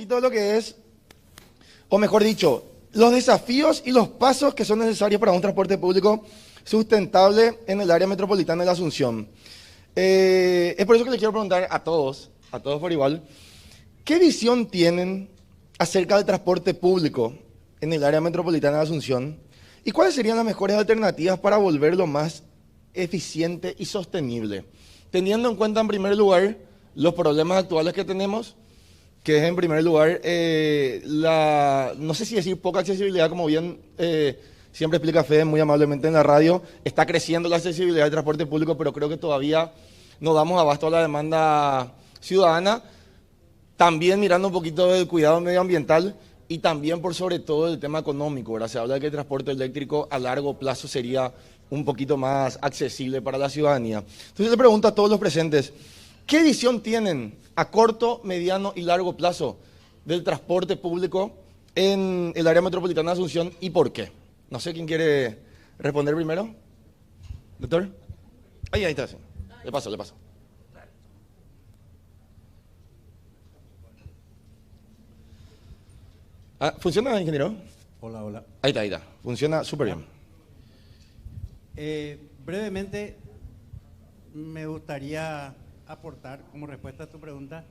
poquito de lo que es, o mejor dicho, los desafíos y los pasos que son necesarios para un transporte público sustentable en el área metropolitana de la Asunción. Es por eso que les quiero preguntar a todos por igual, ¿qué visión tienen acerca del transporte público en el área metropolitana de Asunción? ¿Y cuáles serían las mejores alternativas para volverlo más eficiente y sostenible? Teniendo en cuenta, en primer lugar, los problemas actuales que tenemos, que es, en primer lugar, no sé si decir poca accesibilidad, como bien siempre explica Fede muy amablemente en la radio. Está creciendo la accesibilidad del transporte público, pero creo que todavía no damos abasto a la demanda ciudadana. También mirando un poquito del cuidado medioambiental y también por sobre todo el tema económico, ¿verdad? Se habla de que el transporte eléctrico a largo plazo sería un poquito más accesible para la ciudadanía. Entonces le pregunto a todos los presentes, ¿qué visión tienen a corto, mediano y largo plazo del transporte público en el área metropolitana de Asunción y por qué? No sé quién quiere responder primero. ¿Doctor? Ahí está, sí. Le paso. ¿Funciona, ingeniero? Hola. Ahí está. Funciona súper bien. Brevemente, me gustaría aportar como respuesta a tu pregunta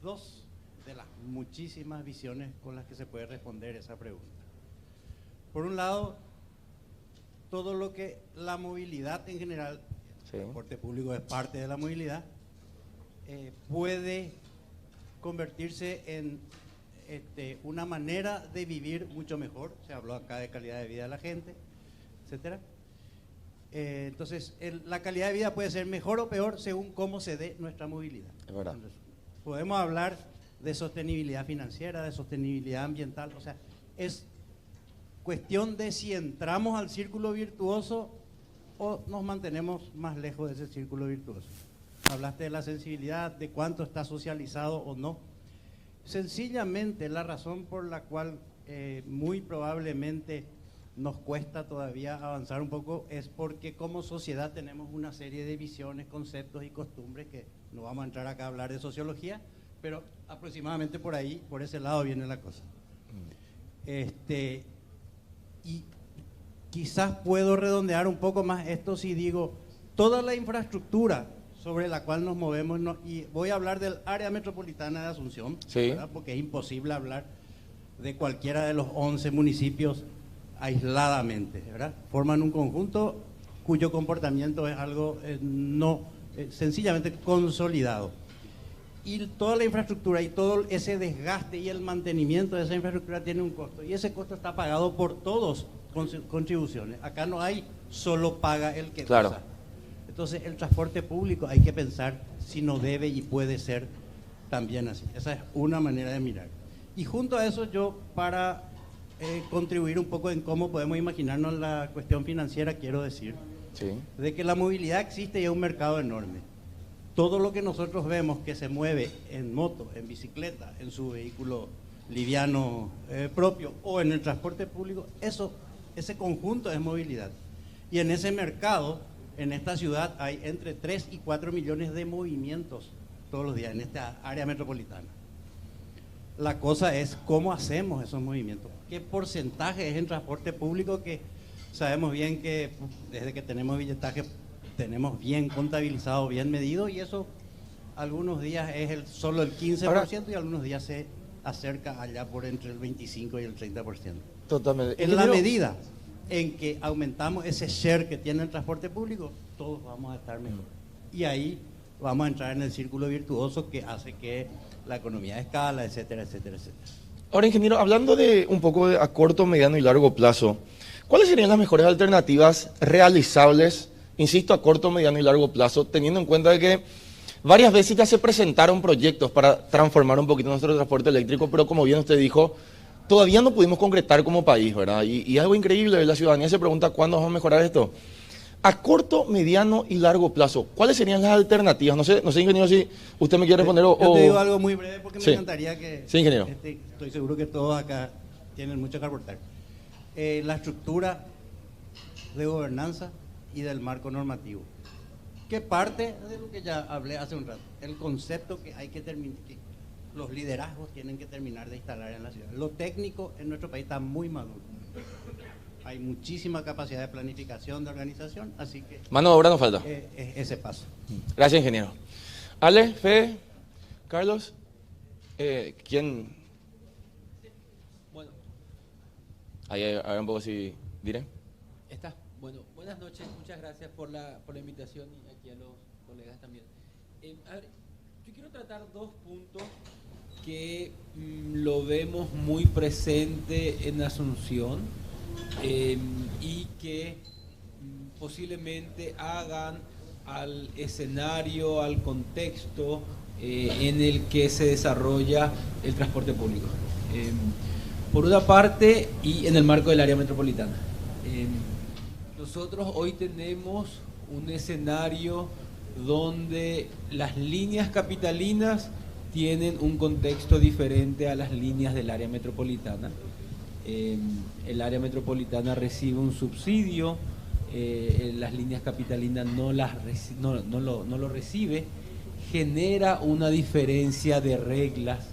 dos de las muchísimas visiones con las que se puede responder esa pregunta. Por un lado, todo lo que la movilidad en general, el transporte público es parte de la movilidad, puede convertirse en una manera de vivir mucho mejor. Se habló acá de calidad de vida de la gente, etcétera. Entonces, la calidad de vida puede ser mejor o peor según cómo se dé nuestra movilidad. Es verdad. Entonces, podemos hablar de sostenibilidad financiera, de sostenibilidad ambiental, o sea, es cuestión de si entramos al círculo virtuoso o nos mantenemos más lejos de ese círculo virtuoso. Hablaste de la sensibilidad, de cuánto está socializado o no. Sencillamente la razón por la cual muy probablemente nos cuesta todavía avanzar un poco es porque como sociedad tenemos una serie de visiones, conceptos y costumbres que no vamos a entrar acá a hablar de sociología, pero aproximadamente por ahí, por ese lado viene la cosa. Y quizás puedo redondear un poco más esto si digo, toda la infraestructura sobre la cual nos movemos, y voy a hablar del área metropolitana de Asunción, sí, porque es imposible hablar de cualquiera de los 11 municipios aisladamente, ¿verdad? Forman un conjunto cuyo comportamiento es algo sencillamente consolidado. Y toda la infraestructura y todo ese desgaste y el mantenimiento de esa infraestructura tiene un costo, y ese costo está pagado por todos con contribuciones. Acá no hay solo paga el que claro. usa. Entonces el transporte público hay que pensar si no debe y puede ser también así. Esa es una manera de mirar. Y junto a eso yo, para contribuir un poco en cómo podemos imaginarnos la cuestión financiera, quiero decir de que la movilidad existe y es un mercado enorme. Todo lo que nosotros vemos que se mueve en moto, en bicicleta, en su vehículo liviano propio o en el transporte público, ese conjunto es movilidad. Y en ese mercado, en esta ciudad, hay entre 3 y 4 millones de movimientos todos los días en esta área metropolitana. La cosa es cómo hacemos esos movimientos. ¿Qué porcentaje es en transporte público? Que sabemos bien que desde que tenemos billetaje tenemos bien contabilizado, bien medido, y eso algunos días es solo el 15%. Ahora, y algunos días se acerca allá por entre el 25 y el 30%. Totalmente. En la medida en que aumentamos ese share que tiene el transporte público, todos vamos a estar mejor. Y ahí vamos a entrar en el círculo virtuoso que hace que la economía de escala, etcétera. Ahora, ingeniero, hablando de un poco a corto, mediano y largo plazo, ¿cuáles serían las mejores alternativas realizables, insisto, a corto, mediano y largo plazo, teniendo en cuenta de que varias veces ya se presentaron proyectos para transformar un poquito nuestro transporte eléctrico, pero como bien usted dijo, todavía no pudimos concretar como país, ¿verdad? Y algo increíble, la ciudadanía se pregunta cuándo vamos a mejorar esto. A corto, mediano y largo plazo, ¿cuáles serían las alternativas? No sé, ingeniero, si usted me quiere responder o... Yo te digo algo muy breve porque me encantaría que... Sí, ingeniero. Estoy seguro que todos acá tienen mucho que aportar. La estructura de gobernanza y del marco normativo, que parte de lo que ya hablé hace un rato, el concepto que hay que los liderazgos tienen que terminar de instalar en la ciudad. Lo técnico en nuestro país está muy maduro. Hay muchísima capacidad de planificación, de organización, así que... Mano de obra nos falta. Ese paso. Gracias, ingeniero. Ale, Fede, Carlos, ¿quién? Bueno, Ahí, a ver un poco si diré. está. Bueno, buenas noches, muchas gracias por la invitación y aquí a los colegas también. A ver, yo quiero tratar dos puntos que lo vemos muy presente en Asunción y que posiblemente hagan al escenario, al contexto en el que se desarrolla el transporte público. Por una parte, y en el marco del área metropolitana. Nosotros hoy tenemos un escenario donde las líneas capitalinas tienen un contexto diferente a las líneas del área metropolitana. El área metropolitana recibe un subsidio, las líneas capitalinas no lo recibe, genera una diferencia de reglas,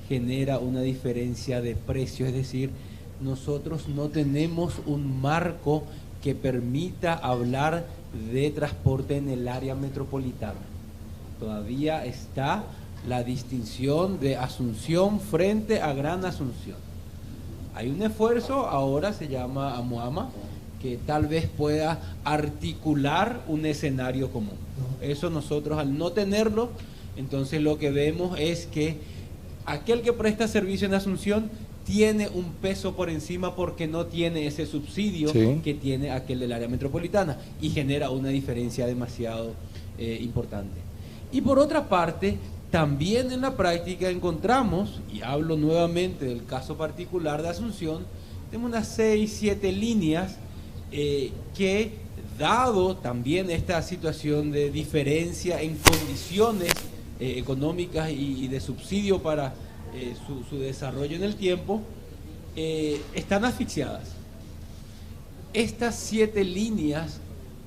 genera una diferencia de precio, es decir, nosotros no tenemos un marco que permita hablar de transporte en el área metropolitana. Todavía está la distinción de Asunción frente a Gran Asunción. Hay un esfuerzo, ahora se llama AMUAMA, que tal vez pueda articular un escenario común. Eso nosotros al no tenerlo, entonces lo que vemos es que aquel que presta servicio en Asunción tiene un peso por encima porque no tiene ese subsidio que tiene aquel del área metropolitana y genera una diferencia demasiado importante. Y por otra parte, también en la práctica encontramos, y hablo nuevamente del caso particular de Asunción, tenemos unas 6, 7 líneas que, dado también esta situación de diferencia en condiciones económicas y de subsidio para su desarrollo en el tiempo, están asfixiadas. Estas 7 líneas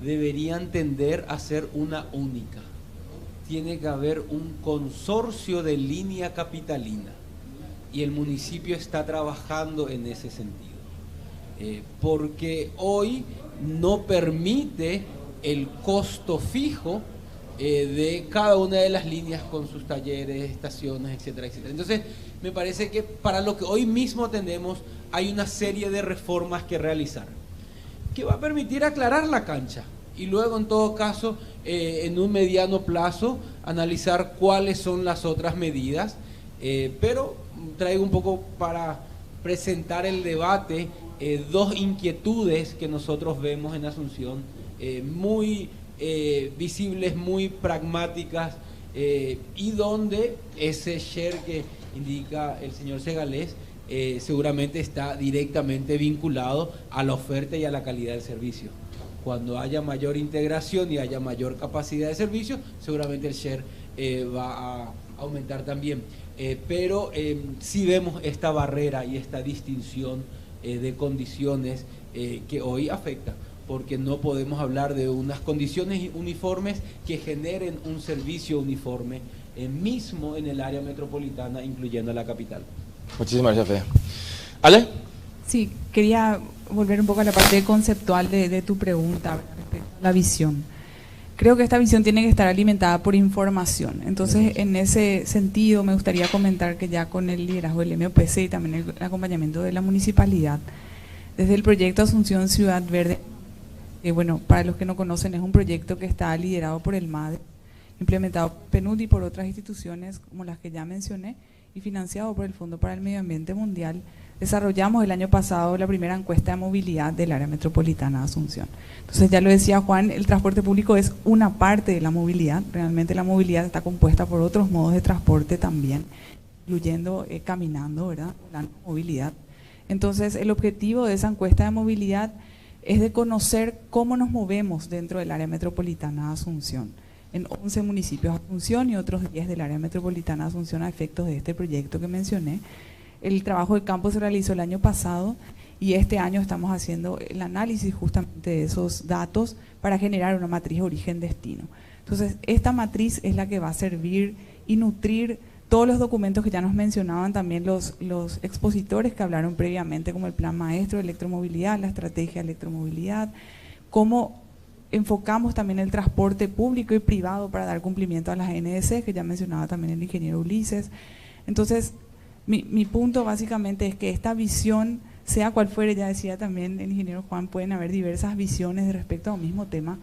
deberían tender a ser una única. Tiene que haber un consorcio de línea capitalina y el municipio está trabajando en ese sentido, porque hoy no permite el costo fijo de cada una de las líneas con sus talleres, estaciones, etcétera, etcétera. Entonces, me parece que para lo que hoy mismo tenemos hay una serie de reformas que realizar, que va a permitir aclarar la cancha y luego, en todo caso, en un mediano plazo, analizar cuáles son las otras medidas, pero traigo un poco para presentar el debate dos inquietudes que nosotros vemos en Asunción, muy visibles, muy pragmáticas, y donde ese share que indica el señor Segalés seguramente está directamente vinculado a la oferta y a la calidad del servicio. Cuando haya mayor integración y haya mayor capacidad de servicio, seguramente el share va a aumentar también. Pero sí vemos esta barrera y esta distinción de condiciones que hoy afecta, porque no podemos hablar de unas condiciones uniformes que generen un servicio uniforme mismo en el área metropolitana, incluyendo la capital. Muchísimas gracias, Fede. ¿Ale? Sí, quería volver un poco a la parte conceptual de tu pregunta respecto a la visión. Creo que esta visión tiene que estar alimentada por información. Entonces, en ese sentido, me gustaría comentar que ya con el liderazgo del MOPC y también el acompañamiento de la municipalidad, desde el proyecto Asunción Ciudad Verde, bueno, para los que no conocen, es un proyecto que está liderado por el MADE, implementado por PNUD y por otras instituciones como las que ya mencioné, y financiado por el Fondo para el Medio Ambiente Mundial. Desarrollamos el año pasado la primera encuesta de movilidad del área metropolitana de Asunción. Entonces, ya lo decía Juan, el transporte público es una parte de la movilidad. Realmente la movilidad está compuesta por otros modos de transporte también, incluyendo caminando, ¿verdad? La movilidad. Entonces, el objetivo de esa encuesta de movilidad es de conocer cómo nos movemos dentro del área metropolitana de Asunción, en 11 municipios de Asunción y otros 10 del área metropolitana de Asunción a efectos de este proyecto que mencioné. El trabajo de campo se realizó el año pasado y este año estamos haciendo el análisis justamente de esos datos para generar una matriz origen-destino. Entonces, esta matriz es la que va a servir y nutrir todos los documentos que ya nos mencionaban también los expositores que hablaron previamente, como el Plan Maestro de Electromovilidad, la Estrategia de Electromovilidad, cómo enfocamos también el transporte público y privado para dar cumplimiento a las NDC, que ya mencionaba también el ingeniero Ulises. Entonces, mi punto básicamente es que esta visión, sea cual fuere, ya decía también el ingeniero Juan, pueden haber diversas visiones respecto a un mismo tema,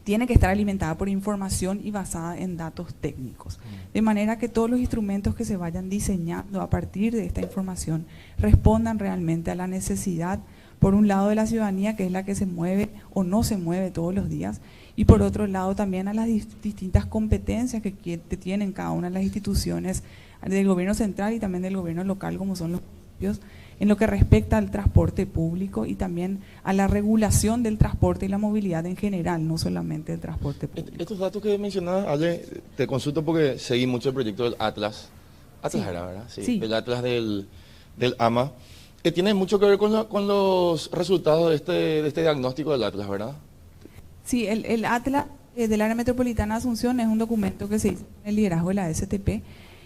tiene que estar alimentada por información y basada en datos técnicos. De manera que todos los instrumentos que se vayan diseñando a partir de esta información respondan realmente a la necesidad, por un lado de la ciudadanía, que es la que se mueve o no se mueve todos los días, y por otro lado también a las distintas competencias que tienen cada una de las instituciones del gobierno central y también del gobierno local, como son los municipios, en lo que respecta al transporte público y también a la regulación del transporte y la movilidad en general, no solamente el transporte público. Estos datos que mencionabas, Ale, te consulto porque seguí mucho el proyecto del Atlas. Atlas Sí. era, ¿verdad? Sí. El Atlas del AMA, que tiene mucho que ver con los resultados de este diagnóstico del Atlas, ¿verdad? Sí, el Atlas del Área Metropolitana de Asunción es un documento que se hizo en el liderazgo de la STP,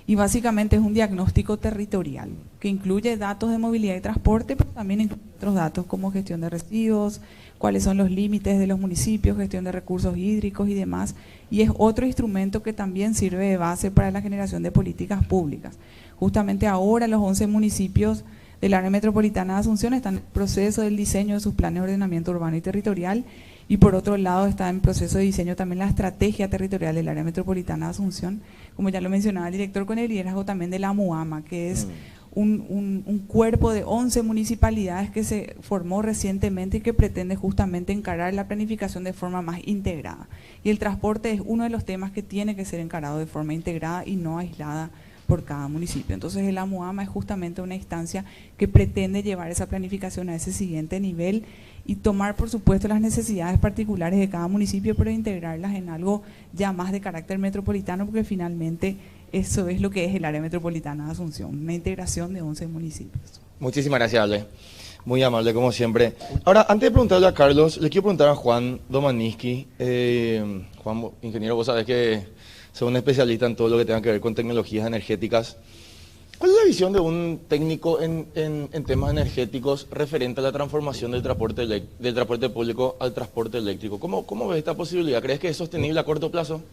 y básicamente es un diagnóstico territorial que incluye datos de movilidad y transporte, pero también incluye otros datos como gestión de residuos, cuáles son los límites de los municipios, gestión de recursos hídricos y demás, y es otro instrumento que también sirve de base para la generación de políticas públicas. Justamente ahora los 11 municipios del área metropolitana de Asunción están en proceso del diseño de sus planes de ordenamiento urbano y territorial, y por otro lado está en proceso de diseño también la estrategia territorial del área metropolitana de Asunción, como ya lo mencionaba el director, con el liderazgo también de la MUAMA, que es un cuerpo de 11 municipalidades que se formó recientemente y que pretende justamente encarar la planificación de forma más integrada. Y el transporte es uno de los temas que tiene que ser encarado de forma integrada y no aislada por cada municipio. Entonces el AMUAMA es justamente una instancia que pretende llevar esa planificación a ese siguiente nivel y tomar, por supuesto, las necesidades particulares de cada municipio, pero integrarlas en algo ya más de carácter metropolitano, porque finalmente eso es lo que es el área metropolitana de Asunción, una integración de 11 municipios. Muchísimas gracias, Ale. Muy amable, como siempre. Ahora, antes de preguntarle a Carlos, le quiero preguntar a Juan Domaniski. Juan, ingeniero, vos sabés que sos un especialista en todo lo que tenga que ver con tecnologías energéticas. ¿Cuál es la visión de un técnico en temas energéticos referente a la transformación del transporte público al transporte eléctrico? ¿Cómo ves esta posibilidad? ¿Crees que es sostenible a corto plazo?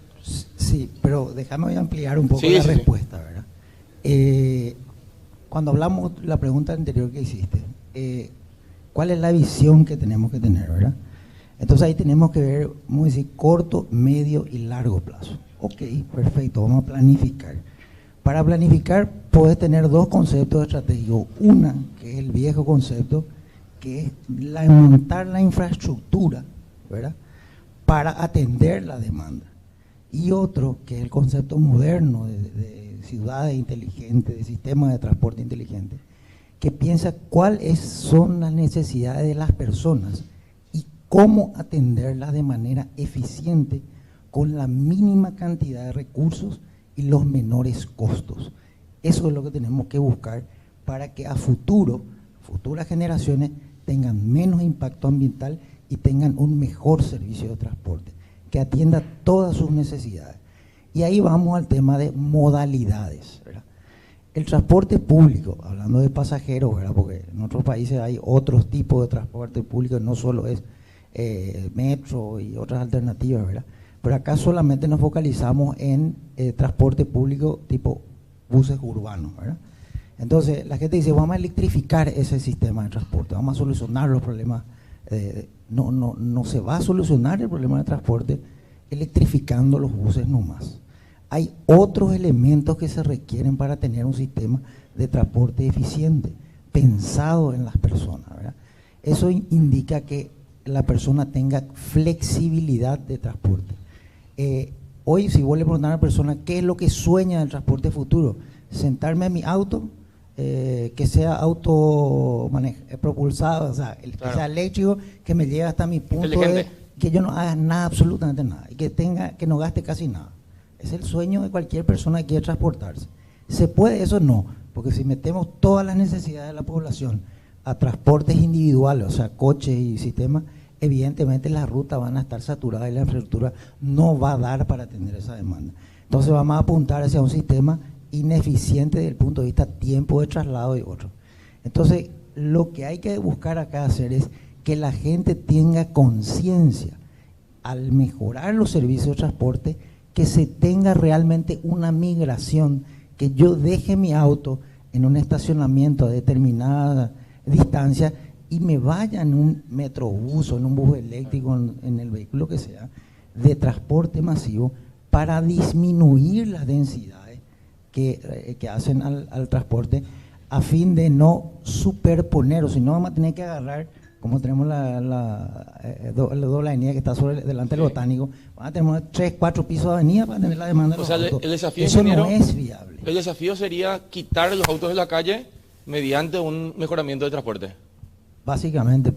Sí, pero déjame ampliar un poco Sí, la sí, respuesta, ¿verdad? Cuando hablamos, la pregunta anterior que hiciste, ¿cuál es la visión que tenemos que tener, verdad? Entonces ahí tenemos que ver, vamos a decir, corto, medio y largo plazo. Ok, perfecto, vamos a planificar. Para planificar puedes tener dos conceptos estratégicos. Una, que es el viejo concepto, que es montar la infraestructura, ¿verdad?, para atender la demanda. Y otro, que es el concepto moderno de ciudades inteligentes, de sistemas de transporte inteligente, que piensa cuáles son las necesidades de las personas y cómo atenderlas de manera eficiente con la mínima cantidad de recursos y los menores costos. Eso es lo que tenemos que buscar para que a futuras generaciones tengan menos impacto ambiental y tengan un mejor servicio de transporte, que atienda todas sus necesidades. Y ahí vamos al tema de modalidades, ¿verdad? El transporte público, hablando de pasajeros, ¿verdad?, porque en otros países hay otros tipos de transporte público, no solo es metro y otras alternativas, ¿verdad? Pero acá solamente nos focalizamos en transporte público tipo buses urbanos, ¿verdad? Entonces la gente dice, vamos a electrificar ese sistema de transporte, vamos a solucionar los problemas. No se va a solucionar el problema de transporte electrificando los buses nomás. Hay otros elementos que se requieren para tener un sistema de transporte eficiente, pensado en las personas, ¿verdad? Eso indica que la persona tenga flexibilidad de transporte. Hoy, si vos le preguntas a una persona qué es lo que sueña del transporte futuro, sentarme en mi auto, que sea propulsado, o sea, que sea eléctrico, que me lleve hasta mi punto de que yo no haga nada, absolutamente nada, y que no gaste casi nada. Es el sueño de cualquier persona que quiere transportarse. ¿Se puede? Eso no, porque si metemos todas las necesidades de la población a transportes individuales, o sea, coches y sistemas, evidentemente las rutas van a estar saturadas y la infraestructura no va a dar para atender esa demanda. Entonces vamos a apuntar hacia un sistema ineficiente desde el punto de vista tiempo de traslado y otro. Entonces, lo que hay que buscar acá hacer es que la gente tenga conciencia al mejorar los servicios de transporte, que se tenga realmente una migración, que yo deje mi auto en un estacionamiento a determinada distancia y me vaya en un metrobús o en un bus eléctrico, en el vehículo que sea, de transporte masivo, para disminuir las densidades que hacen al transporte, a fin de no superponer, o si no vamos a tener que agarrar, como tenemos la doble avenida que está delante del Botánico, vamos a tener 3, 4 pisos de avenida para tener la demanda de los autos. El desafío, eso ingeniero, no es viable. El desafío sería quitar los autos de la calle mediante un mejoramiento de transporte. Básicamente,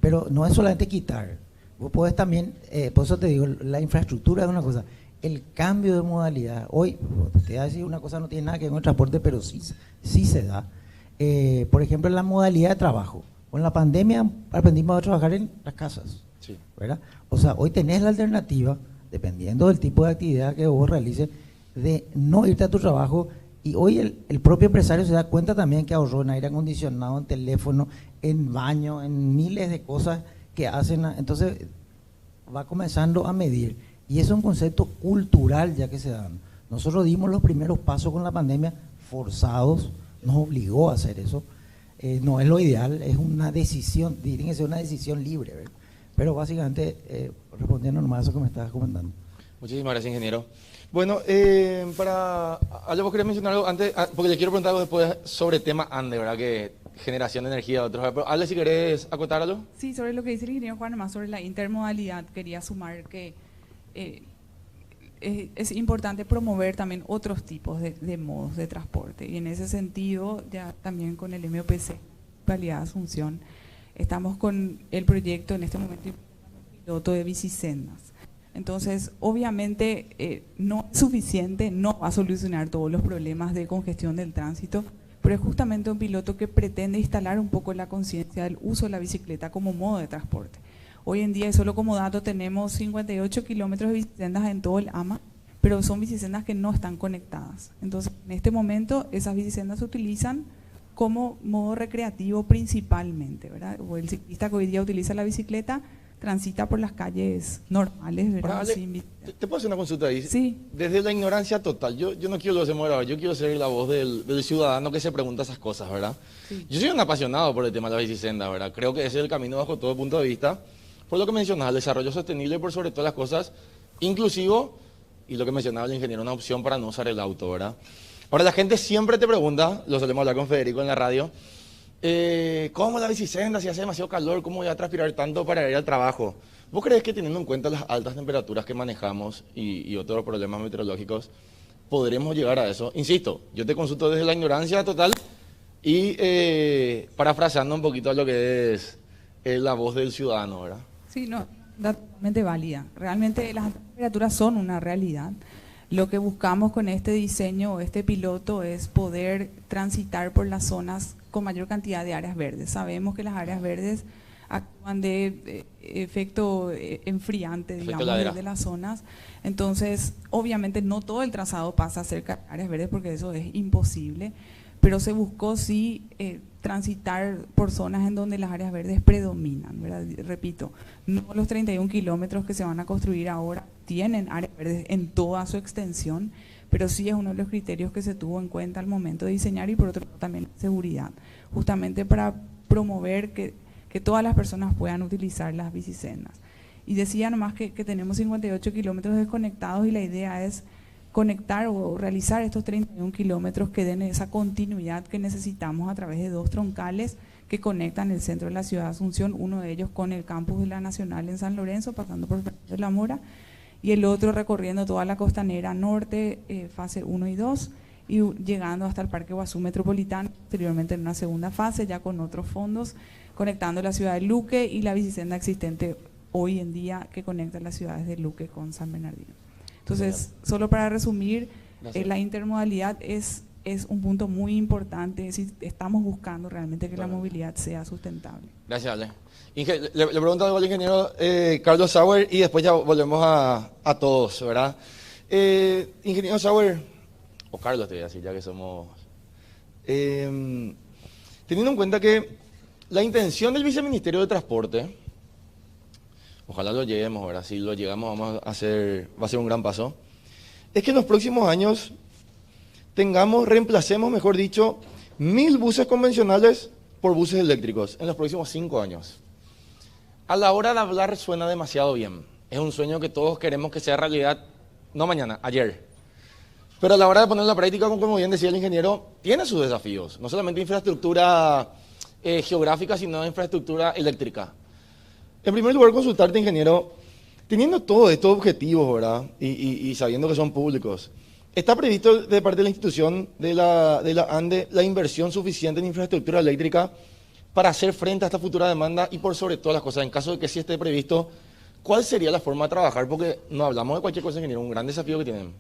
pero no es solamente quitar. Vos podés también, por eso te digo, la infraestructura es una cosa. El cambio de modalidad, hoy, te voy a decir una cosa, no tiene nada que ver con el transporte, pero sí se da. Por ejemplo, en la modalidad de trabajo. Con la pandemia aprendimos a trabajar en las casas, sí, ¿verdad? O sea, hoy tenés la alternativa, dependiendo del tipo de actividad que vos realices, de no irte a tu trabajo. Y hoy el propio empresario se da cuenta también que ahorró en aire acondicionado, en teléfono, en baño, en miles de cosas que hacen. Entonces va comenzando a medir. Y eso es un concepto cultural ya que se da. Nosotros dimos los primeros pasos con la pandemia forzados, nos obligó a hacer eso. No es lo ideal, es una decisión, tiene que ser una decisión libre, ¿verdad? Pero básicamente respondiendo nomás a eso que me estabas comentando. Muchísimas gracias, ingeniero. Bueno, Ale, vos querés mencionar algo antes, porque le quiero preguntar algo después sobre tema ANDE, ¿verdad? Que generación de energía, otros. Pero Ale, si querés acotar algo. Sí, sobre lo que dice el ingeniero Juan, más sobre la intermodalidad, quería sumar que es importante promover también otros tipos de modos de transporte. Y en ese sentido, ya también con el MOPC, Municipalidad de Asunción, estamos con el proyecto en este momento piloto de bicisendas. Entonces, obviamente no es suficiente, no va a solucionar todos los problemas de congestión del tránsito, pero es justamente un piloto que pretende instalar un poco la conciencia del uso de la bicicleta como modo de transporte. Hoy en día, y solo como dato, tenemos 58 kilómetros de bicisendas en todo el AMA, pero son bicisendas que no están conectadas. Entonces, en este momento, esas bicisendas se utilizan como modo recreativo principalmente, ¿verdad? O el ciclista que hoy día utiliza la bicicleta transita por las calles normales, ¿verdad? Ale, sin ¿te puedo hacer una consulta ahí? Sí. Desde la ignorancia total, yo no quiero lo hacemos ahora, yo quiero ser la voz del ciudadano que se pregunta esas cosas, ¿verdad? Sí. Yo soy un apasionado por el tema de la bicicenda, ¿verdad? Creo que ese es el camino bajo todo punto de vista. Por lo que mencionas, el desarrollo sostenible por sobre todas las cosas, inclusivo, y lo que mencionaba el ingeniero, una opción para no usar el auto, ¿verdad? Ahora, la gente siempre te pregunta, lo solemos hablar con Federico en la radio, ¿cómo la bicicenda si hace demasiado calor? ¿Cómo voy a transpirar tanto para ir al trabajo? ¿Vos crees que teniendo en cuenta las altas temperaturas que manejamos y otros problemas meteorológicos, podremos llegar a eso? Insisto, yo te consulto desde la ignorancia total y parafraseando un poquito a lo que es la voz del ciudadano, ¿verdad? Sí, no, totalmente válida. Realmente las temperaturas son una realidad. Lo que buscamos con este diseño o este piloto es poder transitar por las zonas con mayor cantidad de áreas verdes. Sabemos que las áreas verdes actúan de efecto enfriante, digamos, de las zonas. Entonces, obviamente no todo el trazado pasa cerca de áreas verdes porque eso es imposible, pero se buscó sí transitar por zonas en donde las áreas verdes predominan, ¿verdad? Repito, no los 31 kilómetros que se van a construir ahora tienen áreas verdes en toda su extensión, pero sí es uno de los criterios que se tuvo en cuenta al momento de diseñar y por otro lado también seguridad, justamente para promover que todas las personas puedan utilizar las bicisendas. Y decía nomás que tenemos 58 kilómetros desconectados y la idea es conectar o realizar estos 31 kilómetros que den esa continuidad que necesitamos a través de 2 troncales que conectan el centro de la ciudad de Asunción, uno de ellos con el campus de la Nacional en San Lorenzo, pasando por de la Mora, y el otro recorriendo toda la costanera norte, fase 1 y 2, y llegando hasta el Parque Guazú Metropolitano, posteriormente en una segunda fase, ya con otros fondos, conectando la ciudad de Luque y la bicisenda existente hoy en día que conecta las ciudades de Luque con San Bernardino. Entonces, solo para resumir, la intermodalidad es un punto muy importante si estamos buscando realmente que la movilidad sea sustentable. Gracias, Ale. Le pregunto algo al ingeniero Carlos Sauer y después ya volvemos a todos, ¿verdad? Ingeniero Sauer, o Carlos te voy a decir, ya que somos... teniendo en cuenta que la intención del Viceministerio de Transporte, ojalá lo lleguemos, ¿verdad? Si lo llegamos va a ser un gran paso, es que en los próximos años reemplacemos, mejor dicho, 1000 buses convencionales por buses eléctricos en los próximos 5 años. A la hora de hablar suena demasiado bien. Es un sueño que todos queremos que sea realidad, no mañana, ayer. Pero a la hora de ponerlo en la práctica, como bien decía el ingeniero, tiene sus desafíos. No solamente infraestructura geográfica, sino infraestructura eléctrica. En primer lugar, consultarte, ingeniero, teniendo todos estos objetivos, ¿verdad? Y sabiendo que son públicos, ¿está previsto de parte de la institución de la ANDE la inversión suficiente en infraestructura eléctrica para hacer frente a esta futura demanda y por sobre todas las cosas, en caso de que sí esté previsto, cuál sería la forma de trabajar? Porque no hablamos de cualquier cosa, ingeniero, un gran desafío que tienen.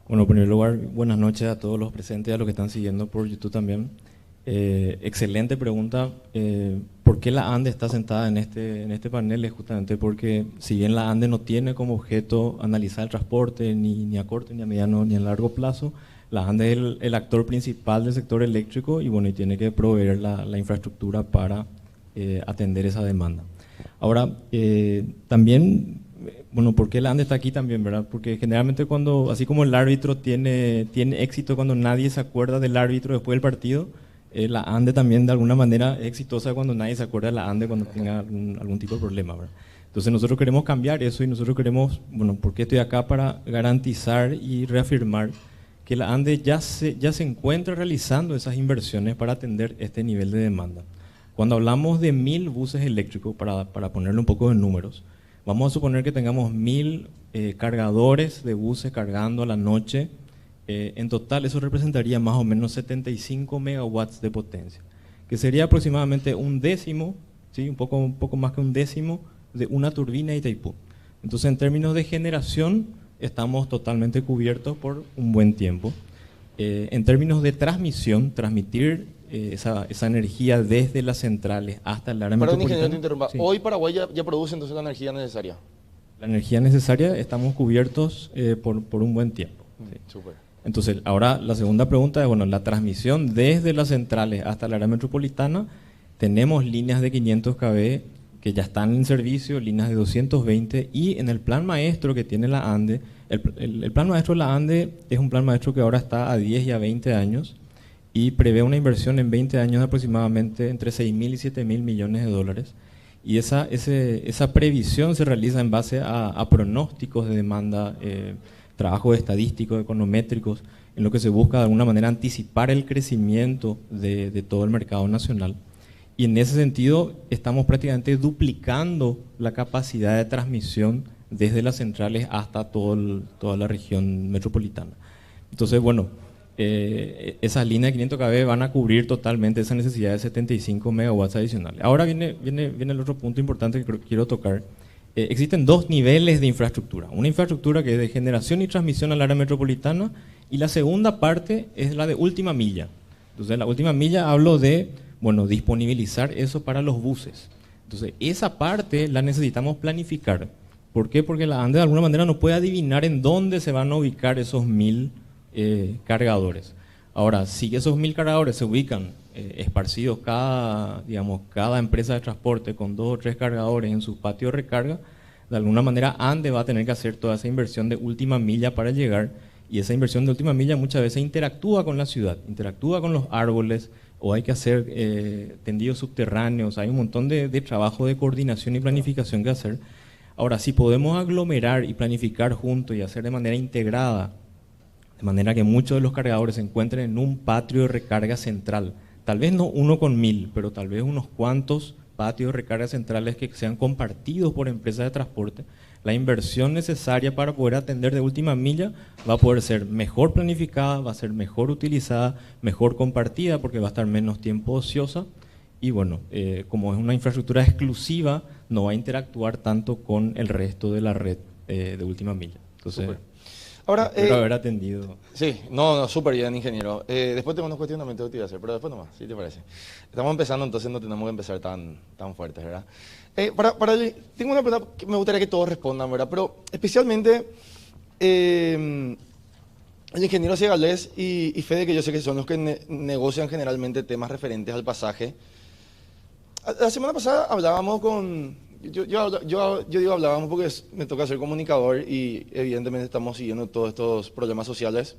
Bueno, en primer lugar, buenas noches a todos los presentes y a los que están siguiendo por YouTube también. Excelente pregunta. ¿Por qué la ANDE está sentada en este panel? Es justamente porque si bien la ANDE no tiene como objeto analizar el transporte ni a corto, ni a mediano, ni a largo plazo, la ANDE es el actor principal del sector eléctrico y bueno, y tiene que proveer la infraestructura para atender esa demanda. Ahora, también, bueno, ¿por qué la ANDE está aquí también, verdad? Porque generalmente cuando, así como el árbitro tiene éxito cuando nadie se acuerda del árbitro después del partido, la ANDE también de alguna manera es exitosa cuando nadie se acuerda de la ANDE cuando tenga algún tipo de problema, ¿verdad? Entonces nosotros queremos cambiar eso y nosotros queremos, bueno, ¿por qué estoy acá? Para garantizar y reafirmar que la ANDE ya se encuentra realizando esas inversiones para atender este nivel de demanda. Cuando hablamos de 1000 buses eléctricos, para ponerle un poco de números, vamos a suponer que tengamos 1000 cargadores de buses cargando a la noche. En total eso representaría más o menos 75 megawatts de potencia, que sería aproximadamente un décimo, ¿sí? un poco más que un décimo de una turbina de Itaipú. Entonces en términos de generación estamos totalmente cubiertos por un buen tiempo. En términos de transmisión, transmitir esa energía desde las centrales hasta el área metropolitana. Perdón, ingeniero, te interrumpa. Sí. Hoy Paraguay ya produce entonces la energía necesaria. La energía necesaria estamos cubiertos por un buen tiempo. Sí. Súper. Entonces, ahora la segunda pregunta es, bueno, la transmisión desde las centrales hasta el área metropolitana, tenemos líneas de 500 kV que ya están en servicio, líneas de 220, y en el plan maestro que tiene la ANDE, el plan maestro de la ANDE es un plan maestro que ahora está a 10 y a 20 años, y prevé una inversión en 20 años de aproximadamente entre 6.000 y 7.000 millones de dólares. Y esa previsión se realiza en base a pronósticos de demanda, trabajos estadísticos, econométricos, en lo que se busca de alguna manera anticipar el crecimiento de todo el mercado nacional. Y en ese sentido estamos prácticamente duplicando la capacidad de transmisión desde las centrales hasta toda la región metropolitana. Entonces, bueno, esas líneas de 500 kV van a cubrir totalmente esa necesidad de 75 megawatts adicionales. Ahora viene el otro punto importante que quiero tocar. Existen dos niveles de infraestructura. Una infraestructura que es de generación y transmisión al área metropolitana, y la segunda parte es la de última milla. Entonces, la última milla hablo de, bueno, disponibilizar eso para los buses. Entonces, esa parte la necesitamos planificar. ¿Por qué? Porque la ANDE de alguna manera no puede adivinar en dónde se van a ubicar esos 1000 cargadores. Ahora, si esos 1000 cargadores se ubican esparcidos cada empresa de transporte con 2 o 3 cargadores en su patio de recarga, de alguna manera ANDE va a tener que hacer toda esa inversión de última milla para llegar, y esa inversión de última milla muchas veces interactúa con la ciudad, interactúa con los árboles, o hay que hacer tendidos subterráneos, hay un montón de trabajo de coordinación y planificación que hacer. Ahora, si podemos aglomerar y planificar juntos y hacer de manera integrada, de manera que muchos de los cargadores se encuentren en un patio de recarga central, tal vez no uno con 1000, pero tal vez unos cuantos patios de recarga centrales que sean compartidos por empresas de transporte, la inversión necesaria para poder atender de última milla va a poder ser mejor planificada, va a ser mejor utilizada, mejor compartida, porque va a estar menos tiempo ociosa, y bueno, como es una infraestructura exclusiva, no va a interactuar tanto con el resto de la red de última milla. Entonces, ahora, espero haber atendido. Sí, no, súper bien, ingeniero. Después tengo unos cuestionamientos que te iba a hacer, pero después nomás, si te parece. Estamos empezando, entonces no tenemos que empezar tan fuertes, ¿verdad? Tengo una pregunta que me gustaría que todos respondan, ¿verdad? Pero especialmente el ingeniero Segalés y Fede, que yo sé que son los que negocian generalmente temas referentes al pasaje. La semana pasada hablábamos con... Yo digo hablábamos porque me toca ser comunicador y evidentemente estamos siguiendo todos estos problemas sociales.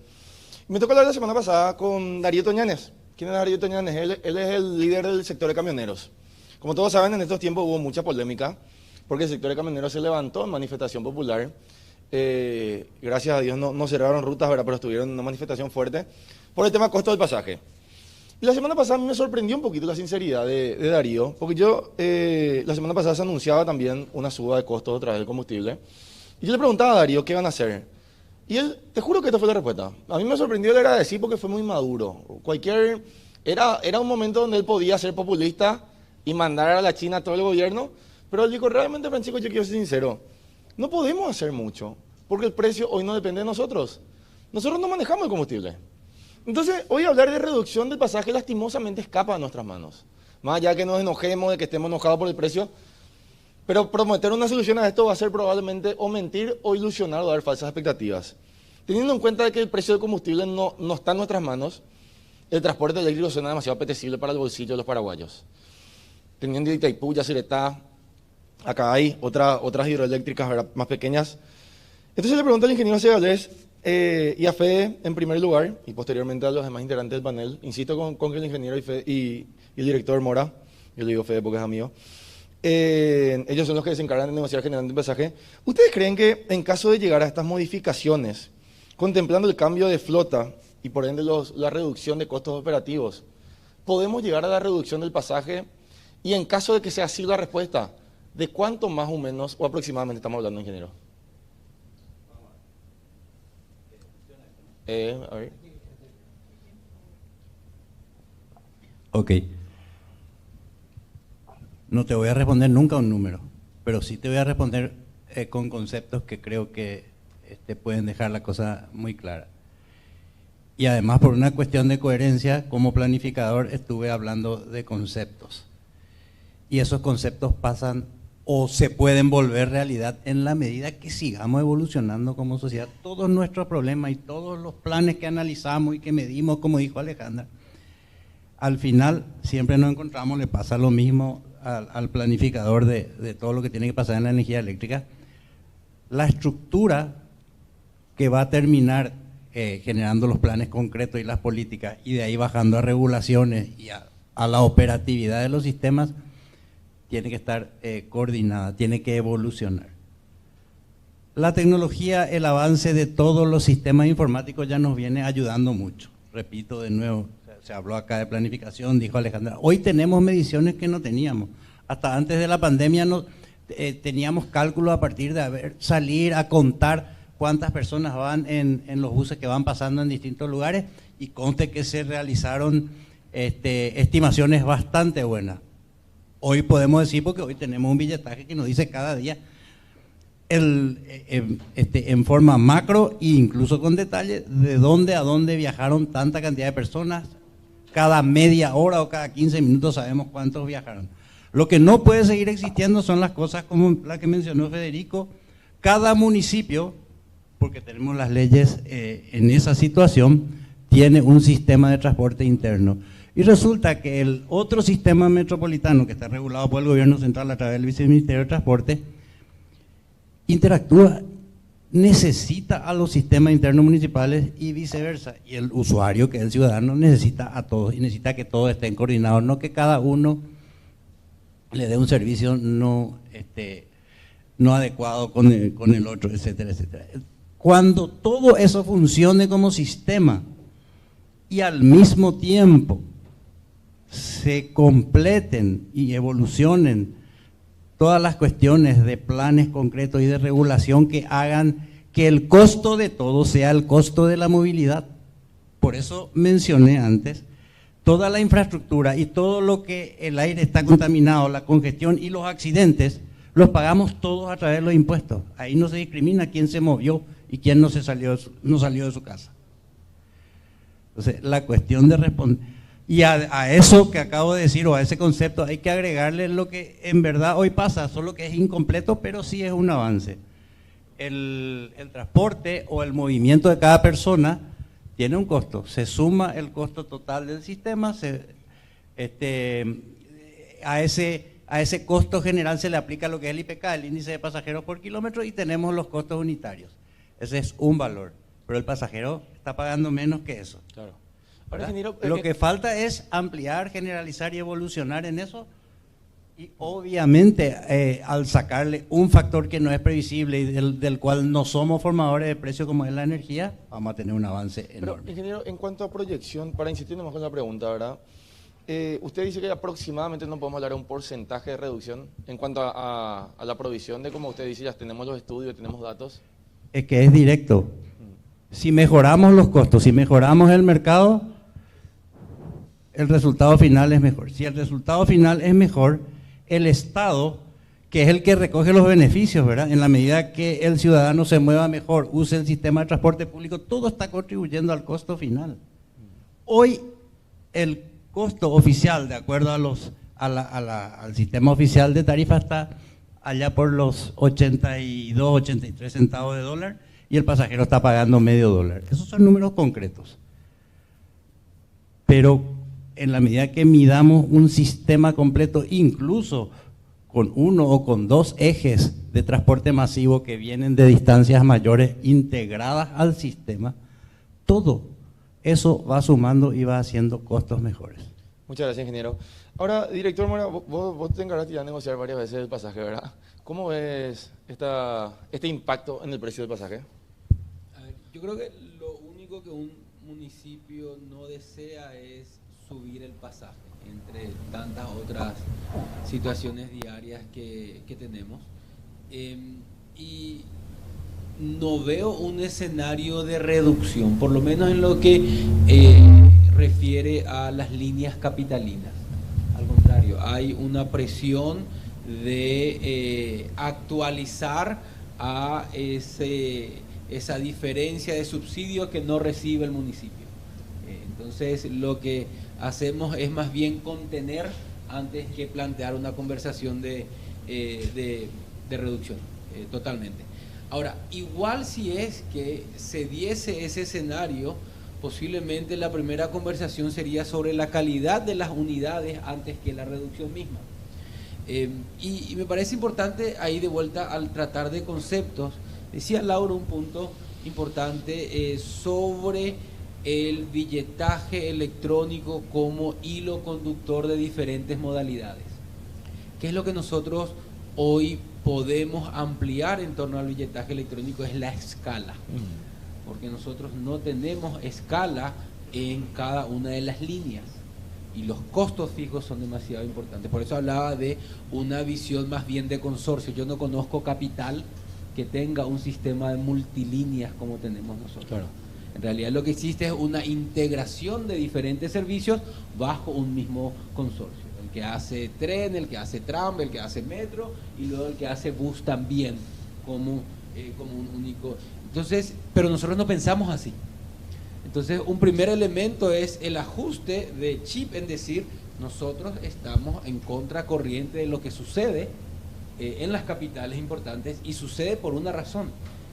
Me tocó hablar la semana pasada con Darío Toñanes. ¿Quién es Darío Toñanes? Él es el líder del sector de camioneros. Como todos saben, en estos tiempos hubo mucha polémica porque el sector de camioneros se levantó en manifestación popular. Gracias a Dios no cerraron rutas, ¿verdad? Pero estuvieron en una manifestación fuerte por el tema costo del pasaje. Y la semana pasada me sorprendió un poquito la sinceridad de Darío, porque la semana pasada se anunciaba también una suba de costos otra vez del combustible. Y yo le preguntaba a Darío qué van a hacer. Y él, te juro que esta fue la respuesta. A mí me sorprendió, él era decir porque fue muy maduro. Era un momento donde él podía ser populista y mandar a la China a todo el gobierno, pero él dijo, realmente, Francisco, yo quiero ser sincero, no podemos hacer mucho, porque el precio hoy no depende de nosotros. Nosotros no manejamos el combustible. Entonces, hoy hablar de reducción del pasaje lastimosamente escapa de nuestras manos. Más allá que nos enojemos, de que estemos enojados por el precio, pero prometer una solución a esto va a ser probablemente o mentir o ilusionar o dar falsas expectativas. Teniendo en cuenta que el precio del combustible no está en nuestras manos, el transporte eléctrico suena demasiado apetecible para el bolsillo de los paraguayos. Teniendo Itaipú, Yacyretá, acá hay otras hidroeléctricas, ¿verdad?, más pequeñas. Entonces le pregunto al ingeniero Segalés y a Fede en primer lugar, y posteriormente a los demás integrantes del panel. Insisto con que el ingeniero y el director Mora, yo le digo Fede porque es amigo, ellos son los que se encargan de negociar generando el pasaje. ¿Ustedes creen que en caso de llegar a estas modificaciones, contemplando el cambio de flota y por ende la reducción de costos operativos, podemos llegar a la reducción del pasaje? Y en caso de que sea así la respuesta, ¿de cuánto más o menos o aproximadamente estamos hablando, ingeniero? A ver. Ok. No te voy a responder nunca un número, pero sí te voy a responder con conceptos que creo que pueden dejar la cosa muy clara. Y además, por una cuestión de coherencia, como planificador estuve hablando de conceptos. Y esos conceptos pasan o se pueden volver realidad en la medida que sigamos evolucionando como sociedad. Todos nuestros problemas y todos los planes que analizamos y que medimos, como dijo Alejandra, al final siempre nos encontramos, le pasa lo mismo al planificador de todo lo que tiene que pasar en la energía eléctrica. La estructura que va a terminar generando los planes concretos y las políticas, y de ahí bajando a regulaciones y a la operatividad de los sistemas, tiene que estar coordinada, tiene que evolucionar. La tecnología, el avance de todos los sistemas informáticos ya nos viene ayudando mucho. Repito de nuevo, se habló acá de planificación, dijo Alejandra, hoy tenemos mediciones que no teníamos. Hasta antes de la pandemia teníamos cálculos a partir de salir a contar cuántas personas van en los buses que van pasando en distintos lugares, y conste que se realizaron estimaciones bastante buenas. Hoy podemos decir, porque hoy tenemos un billetaje que nos dice cada día en forma macro e incluso con detalle de dónde a dónde viajaron tanta cantidad de personas. Cada media hora o cada 15 minutos sabemos cuántos viajaron. Lo que no puede seguir existiendo son las cosas como la que mencionó Federico. Cada municipio, porque tenemos las leyes en esa situación, tiene un sistema de transporte interno. Y resulta que el otro sistema metropolitano que está regulado por el gobierno central a través del Viceministerio de Transporte interactúa, necesita a los sistemas internos municipales y viceversa. Y el usuario, que es el ciudadano, necesita a todos y necesita que todos estén coordinados, no que cada uno le dé un servicio no adecuado con el otro, etcétera, etcétera. Cuando todo eso funcione como sistema y al mismo tiempo se completen y evolucionen todas las cuestiones de planes concretos y de regulación que hagan que el costo de todo sea el costo de la movilidad. Por eso mencioné antes, toda la infraestructura y todo lo que el aire está contaminado, la congestión y los accidentes, los pagamos todos a través de los impuestos. Ahí no se discrimina quién se movió y quién no salió de su casa. Entonces, la cuestión de responder. Y a eso que acabo de decir, o a ese concepto, hay que agregarle lo que en verdad hoy pasa, solo que es incompleto, pero sí es un avance. El transporte o el movimiento de cada persona tiene un costo, se suma el costo total del sistema, a ese costo general se le aplica lo que es el IPK, el índice de pasajeros por kilómetro, y tenemos los costos unitarios. Ese es un valor, pero el pasajero está pagando menos que eso. Claro. ¿Verdad? Ahora, ingeniero, Lo que falta es ampliar, generalizar y evolucionar en eso. Y obviamente al sacarle un factor que no es previsible y del cual no somos formadores de precios como es la energía, vamos a tener un avance pero, enorme. ingeniero, en cuanto a proyección, para insistir nomás con la pregunta, ¿verdad? Usted dice que aproximadamente no podemos hablar de un porcentaje de reducción en cuanto a la provisión de, como usted dice, ya tenemos los estudios, tenemos datos. Es que es directo. Si mejoramos los costos, si mejoramos el mercado, el resultado final es mejor. Si el resultado final es mejor, el Estado, que es el que recoge los beneficios, ¿verdad? En la medida que el ciudadano se mueva mejor, use el sistema de transporte público, todo está contribuyendo al costo final. Hoy el costo oficial, de acuerdo al sistema oficial de tarifa, está allá por los 82, 83 centavos de dólar y el pasajero está pagando medio dólar. Esos son números concretos. Pero en la medida que midamos un sistema completo, incluso con uno o con dos ejes de transporte masivo que vienen de distancias mayores integradas al sistema, todo eso va sumando y va haciendo costos mejores. Muchas gracias, ingeniero. Ahora, director Mora, vos te encargaste ya de negociar varias veces el pasaje, ¿verdad? ¿Cómo ves este impacto en el precio del pasaje? A ver, yo creo que lo único que un municipio no desea es subir el pasaje, entre tantas otras situaciones diarias que tenemos. Y no veo un escenario de reducción, por lo menos en lo que refiere a las líneas capitalinas. Al contrario, hay una presión de actualizar a esa diferencia de subsidio que no recibe el municipio. Entonces, lo que hacemos es más bien contener antes que plantear una conversación de reducción, totalmente. Ahora, igual si es que se diese ese escenario, posiblemente la primera conversación sería sobre la calidad de las unidades antes que la reducción misma. Y me parece importante ahí de vuelta al tratar de conceptos. Decía Laura un punto importante sobre el billetaje electrónico como hilo conductor de diferentes modalidades. ¿Qué es lo que nosotros hoy podemos ampliar en torno al billetaje electrónico? Es la escala. Porque nosotros no tenemos escala en cada una de las líneas y los costos fijos son demasiado importantes. Por eso hablaba de una visión más bien de consorcio. Yo no conozco capital que tenga un sistema de multilíneas como tenemos nosotros. Claro. En realidad lo que existe es una integración de diferentes servicios bajo un mismo consorcio. El que hace tren, el que hace tram, el que hace metro y luego el que hace bus también como un único. Entonces, pero nosotros no pensamos así. Entonces, un primer elemento es el ajuste de chip, en decir, nosotros estamos en contracorriente de lo que sucede en las capitales importantes y sucede por una razón,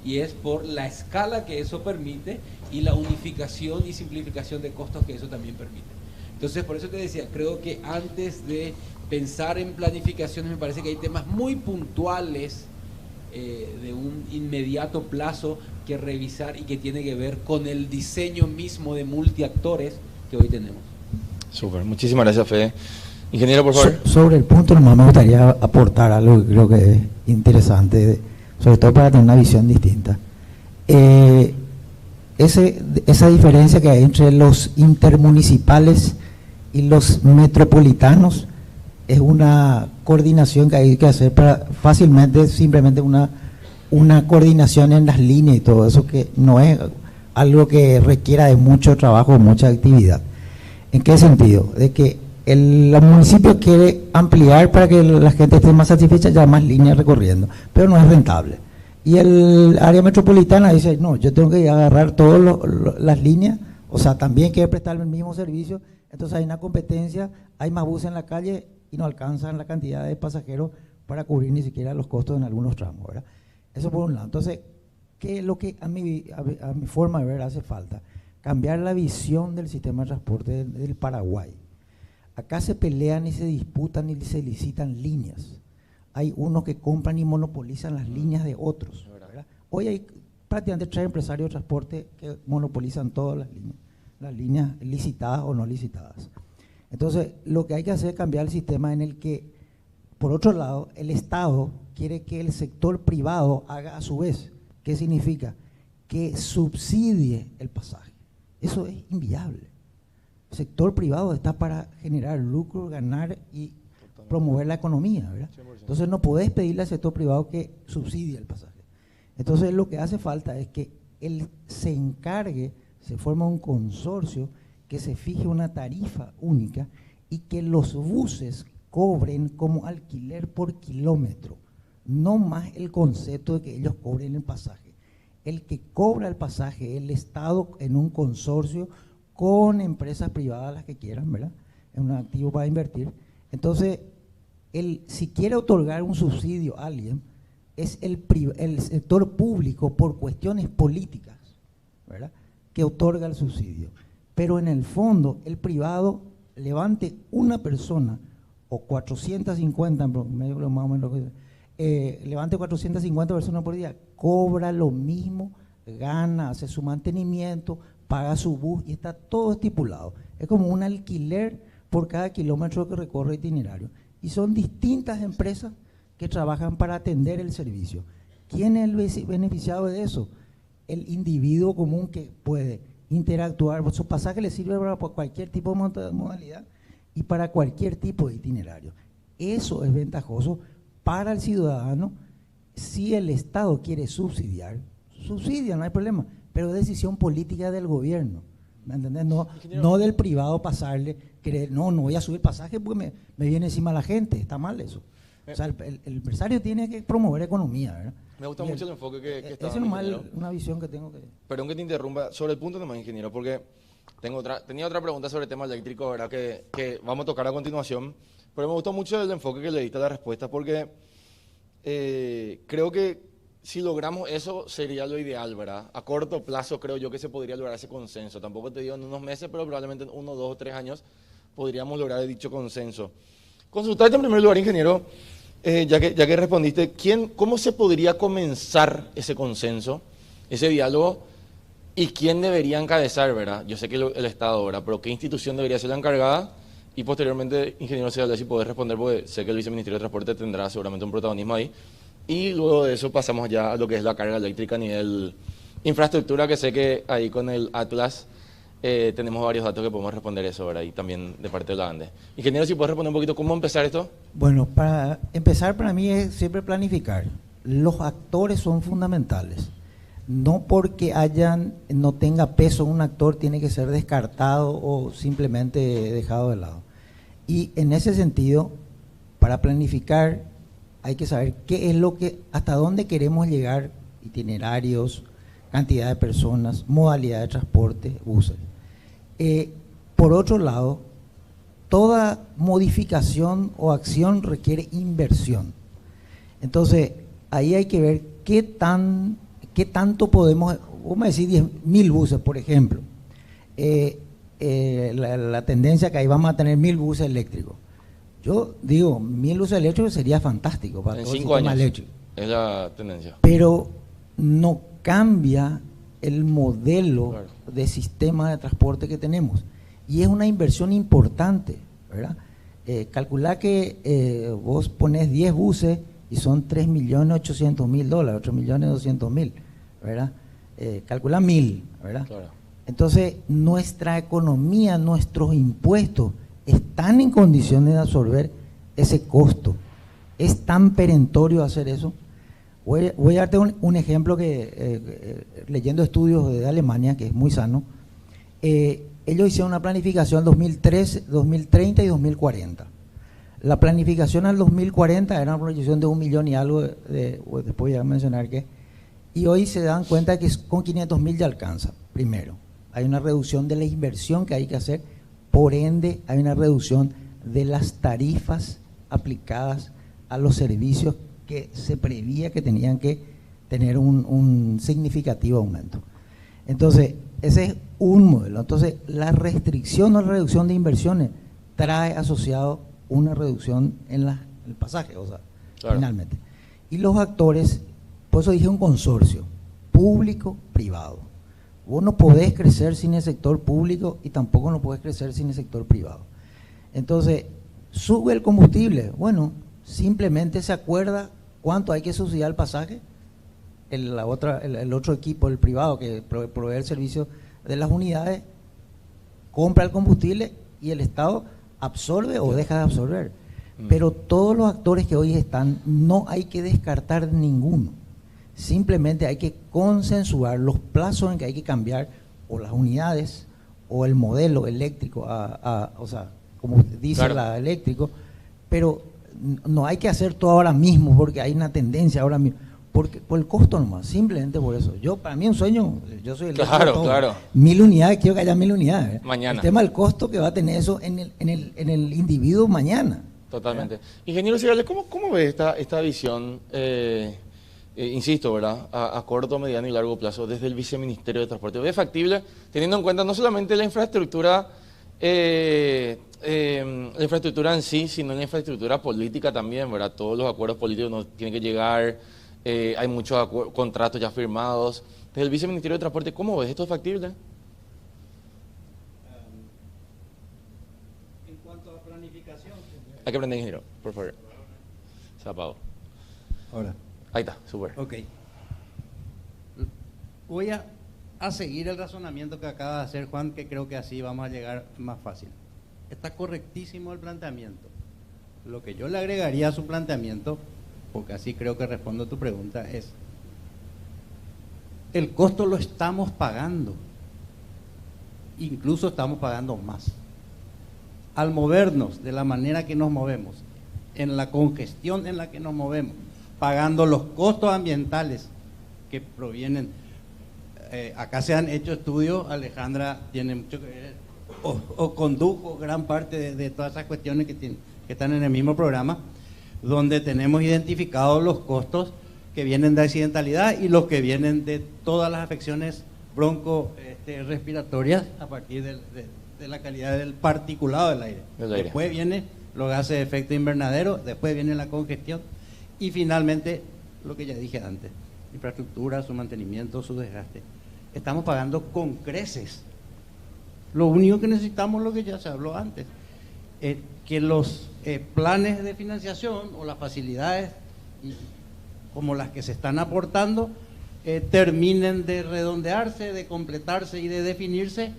y es por la escala que eso permite y la unificación y simplificación de costos que eso también permite. Entonces, por eso te decía, creo que antes de pensar en planificaciones, me parece que hay temas muy puntuales de un inmediato plazo que revisar y que tiene que ver con el diseño mismo de multiactores que hoy tenemos. Súper, muchísimas gracias, Fede. Ingeniero, por favor. Sobre el punto, nomás me gustaría aportar algo que creo que es interesante, sobre todo para tener una visión distinta. Esa diferencia que hay entre los intermunicipales y los metropolitanos es una coordinación que hay que hacer para fácilmente, simplemente una coordinación en las líneas y todo eso, que no es algo que requiera de mucho trabajo, mucha actividad. ¿En qué sentido? De que el municipio quiere ampliar para que la gente esté más satisfecha, ya más líneas recorriendo, pero no es rentable. Y el área metropolitana dice, no, yo tengo que agarrar todas las líneas, o sea, también quiere prestarle el mismo servicio, entonces hay una competencia, hay más buses en la calle y no alcanzan la cantidad de pasajeros para cubrir ni siquiera los costos en algunos tramos, ¿verdad? Eso por un lado. Entonces, ¿qué es lo que a mi forma de ver hace falta? cambiar la visión del sistema de transporte del Paraguay. Acá se pelean y se disputan y se licitan líneas. Hay unos que compran y monopolizan las líneas de otros, ¿verdad? Hoy hay prácticamente 3 empresarios de transporte que monopolizan todas las líneas licitadas o no licitadas. Entonces, lo que hay que hacer es cambiar el sistema en el que, por otro lado, el Estado quiere que el sector privado haga a su vez. ¿Qué significa? Que subsidie el pasaje. Eso es inviable. El sector privado está para generar lucro, ganar y promover la economía, ¿verdad? 100%. Entonces no podés pedirle al sector privado que subsidie el pasaje. Entonces lo que hace falta es que él se encargue, se forma un consorcio, que se fije una tarifa única y que los buses cobren como alquiler por kilómetro, no más el concepto de que ellos cobren el pasaje. El que cobra el pasaje es el Estado en un consorcio con empresas privadas, las que quieran, ¿verdad? Es un activo para invertir. Entonces, si quiere otorgar un subsidio a alguien, es el sector público por cuestiones políticas, ¿verdad?, que otorga el subsidio. Pero en el fondo, el privado levante una persona o 450, más o menos, levante 450 personas por día, cobra lo mismo, gana, hace su mantenimiento, paga su bus y está todo estipulado. Es como un alquiler por cada kilómetro que recorre itinerario. Y son distintas empresas que trabajan para atender el servicio. ¿Quién es el beneficiado de eso? El individuo común que puede interactuar. Su pasaje le sirve para cualquier tipo de modalidad y para cualquier tipo de itinerario. Eso es ventajoso para el ciudadano. Si el Estado quiere subsidiar, subsidia, no hay problema, pero es decisión política del gobierno, ¿me entendés? No del privado pasarle, creer, no voy a subir pasaje porque me viene encima la gente, está mal eso. O sea, el empresario tiene que promover economía, ¿verdad? Me gusta mucho el enfoque que está dando. Esa es una visión que tengo que... Perdón que te interrumpa, sobre el punto nomás, ingeniero, porque tenía otra pregunta sobre el tema eléctrico, ¿verdad?, que vamos a tocar a continuación, pero me gustó mucho el enfoque que le diste a la respuesta, porque creo que si logramos eso sería lo ideal, ¿verdad? A corto plazo creo yo que se podría lograr ese consenso, tampoco te digo en unos meses, pero probablemente en 1, 2 o 3 años podríamos lograr dicho consenso. Consultarte en primer lugar, ingeniero, ya que respondiste, ¿cómo se podría comenzar ese consenso, ese diálogo, y quién debería encabezar, ¿verdad? Yo sé que el Estado, ¿verdad?, pero ¿qué institución debería ser la encargada? Y posteriormente, ingeniero, si podés responder, porque sé que el Viceministerio de Transporte tendrá seguramente un protagonismo ahí. Y luego de eso pasamos ya a lo que es la carga eléctrica a nivel infraestructura, que sé que ahí con el Atlas tenemos varios datos que podemos responder eso, ¿verdad? Y también de parte de la ANDE. Ingeniero, si puedes responder un poquito, ¿cómo empezar esto? Bueno, para empezar, para mí es siempre planificar. Los actores son fundamentales. No porque no tenga peso un actor tiene que ser descartado o simplemente dejado de lado. Y en ese sentido, para planificar hay que saber qué es hasta dónde queremos llegar, itinerarios, cantidad de personas, modalidad de transporte, buses. Por otro lado, toda modificación o acción requiere inversión. Entonces, ahí hay que ver qué tanto podemos, vamos a decir 10.000 buses, por ejemplo. La tendencia que ahí vamos a tener 1.000 buses eléctricos. Yo digo, 1.000 buses eléctricos sería fantástico para todo el sistema eléctrico. Es la tendencia. Pero no cambia el modelo de sistema de transporte que tenemos. Y es una inversión importante, ¿verdad? Calcular que vos pones 10 buses y son $3.800.000, $3.200.000, ¿verdad? Calcula 1.000, ¿verdad? Claro. Entonces, nuestra economía, nuestros impuestos están en condiciones de absorber ese costo. ¿Es tan perentorio hacer eso? Voy a darte un ejemplo que, leyendo estudios de Alemania, que es muy sano, ellos hicieron una planificación 2003, 2030 y 2040. La planificación al 2040 era una proyección de 1 millón y algo, después voy a mencionar qué, y hoy se dan cuenta que con 500.000 ya alcanza. Primero, hay una reducción de la inversión que hay que hacer, por ende hay una reducción de las tarifas aplicadas a los servicios que se prevía que tenían que tener un significativo aumento. Entonces, ese es un modelo. Entonces, la restricción o la reducción de inversiones trae asociado una reducción en el pasaje, o sea, Claro. finalmente. Y los actores, por eso dije un consorcio, público-privado. Vos no podés crecer sin el sector público y tampoco no podés crecer sin el sector privado. Entonces, sube el combustible. Bueno, simplemente se acuerda cuánto hay que subsidiar el pasaje. El otro equipo, el privado, que provee el servicio de las unidades, compra el combustible y el Estado absorbe o deja de absorber. Pero todos los actores que hoy están, no hay que descartar ninguno. Simplemente hay que consensuar los plazos en que hay que cambiar o las unidades o el modelo eléctrico, o sea, como dice Claro. la eléctrico, pero no hay que hacer todo ahora mismo porque hay una tendencia ahora mismo. Por el costo nomás, simplemente por eso. Para mí un sueño, yo soy eléctrico, Claro, todo. claro. 1000 unidades, quiero que haya 1000 unidades. Mañana. El tema del costo que va a tener eso en el individuo mañana. Totalmente. Ingeniero Cigales, ¿cómo ve esta visión, insisto, ¿verdad? A corto, mediano y largo plazo desde el Viceministerio de Transporte? ¿Ve factible, teniendo en cuenta no solamente la infraestructura en sí, sino la infraestructura política también, ¿verdad? Todos los acuerdos políticos nos tienen que llegar, hay muchos contratos ya firmados. Desde el Viceministerio de Transporte, ¿cómo ves? ¿Esto es factible? En cuanto a planificación. Hay que aprender, ingeniero, por favor. Se apagó. Ahora. Ahí está, súper. Ok. Voy a seguir el razonamiento que acaba de hacer Juan, que creo que así vamos a llegar más fácil. Está correctísimo el planteamiento. Lo que yo le agregaría a su planteamiento, porque así creo que respondo a tu pregunta, es: el costo lo estamos pagando. Incluso estamos pagando más. Al movernos de la manera que nos movemos, en la congestión en la que nos movemos, pagando los costos ambientales que provienen. Acá se han hecho estudios, Alejandra tiene mucho que ver, o condujo gran parte de todas esas cuestiones que están en el mismo programa, donde tenemos identificados los costos que vienen de accidentalidad y los que vienen de todas las afecciones respiratorias a partir de la calidad del particulado del aire. Después viene los gases de efecto invernadero, después viene la congestión y finalmente lo que ya dije antes, infraestructura, su mantenimiento, su desgaste. Estamos pagando con creces. Lo único que necesitamos, lo que ya se habló antes, que los planes de financiación o las facilidades como las que se están aportando terminen de redondearse, de completarse y de definirse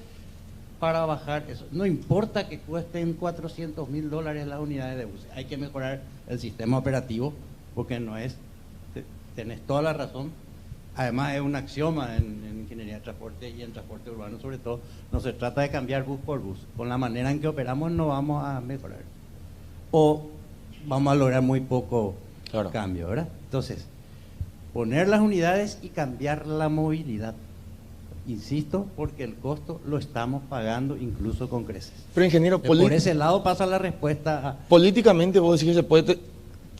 para bajar eso. No importa que cuesten $400,000 las unidades de buses, hay que mejorar el sistema operativo, porque no es, tenés toda la razón. Además es un axioma en ingeniería de transporte y en transporte urbano sobre todo, no se trata de cambiar bus por bus. Con la manera en que operamos no vamos a mejorar. O vamos a lograr muy poco cambio, ¿verdad? Entonces, poner las unidades y cambiar la movilidad. Insisto, porque el costo lo estamos pagando incluso con creces. Pero ingeniero, por ese lado pasa la respuesta. Políticamente vos decís que se puede...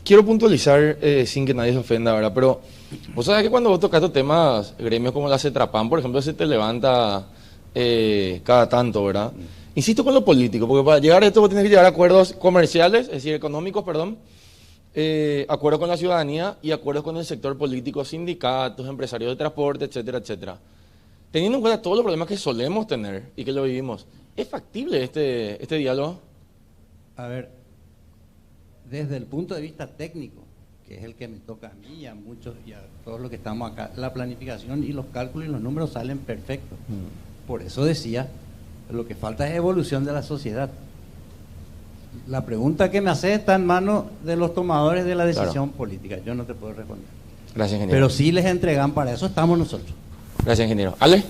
Quiero puntualizar sin que nadie se ofenda, ¿verdad? Pero vos sabés que cuando vos tocas estos temas, gremios como la CETRAPAN, por ejemplo, se te levanta cada tanto, ¿verdad? Insisto con lo político, porque para llegar a esto vos tenés que llegar a acuerdos comerciales, es decir, económicos, perdón, acuerdos con la ciudadanía y acuerdos con el sector político, sindicatos, empresarios de transporte, etcétera, etcétera. Teniendo en cuenta todos los problemas que solemos tener y que lo vivimos, ¿es factible este diálogo? A ver, desde el punto de vista técnico, que es el que me toca a mí y a muchos y a todos los que estamos acá, la planificación y los cálculos y los números salen perfectos. Por eso decía, lo que falta es evolución de la sociedad. La pregunta que me hace está en manos de los tomadores de la decisión política. Yo no te puedo responder. Gracias, ingeniero. Pero sí les entregan, para eso estamos nosotros. Gracias, ingeniero. ¿Ale?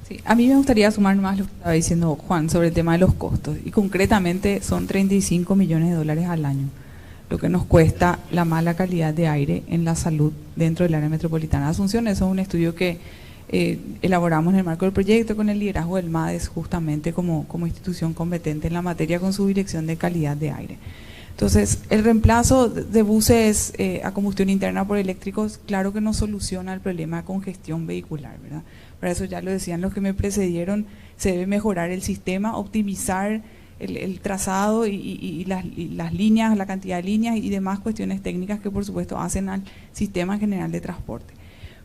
Sí, a mí me gustaría sumar más lo que estaba diciendo Juan sobre el tema de los costos. Y concretamente son $35 millones al año, lo que nos cuesta la mala calidad de aire en la salud dentro del área metropolitana de Asunción. Eso es un estudio que elaboramos en el marco del proyecto con el liderazgo del MADES, justamente como institución competente en la materia con su dirección de calidad de aire. Entonces, el reemplazo de buses a combustión interna por eléctricos, claro que no soluciona el problema de congestión vehicular, ¿verdad? Para eso ya lo decían los que me precedieron, se debe mejorar el sistema, optimizar el trazado y las líneas, la cantidad de líneas y demás cuestiones técnicas que por supuesto hacen al sistema general de transporte.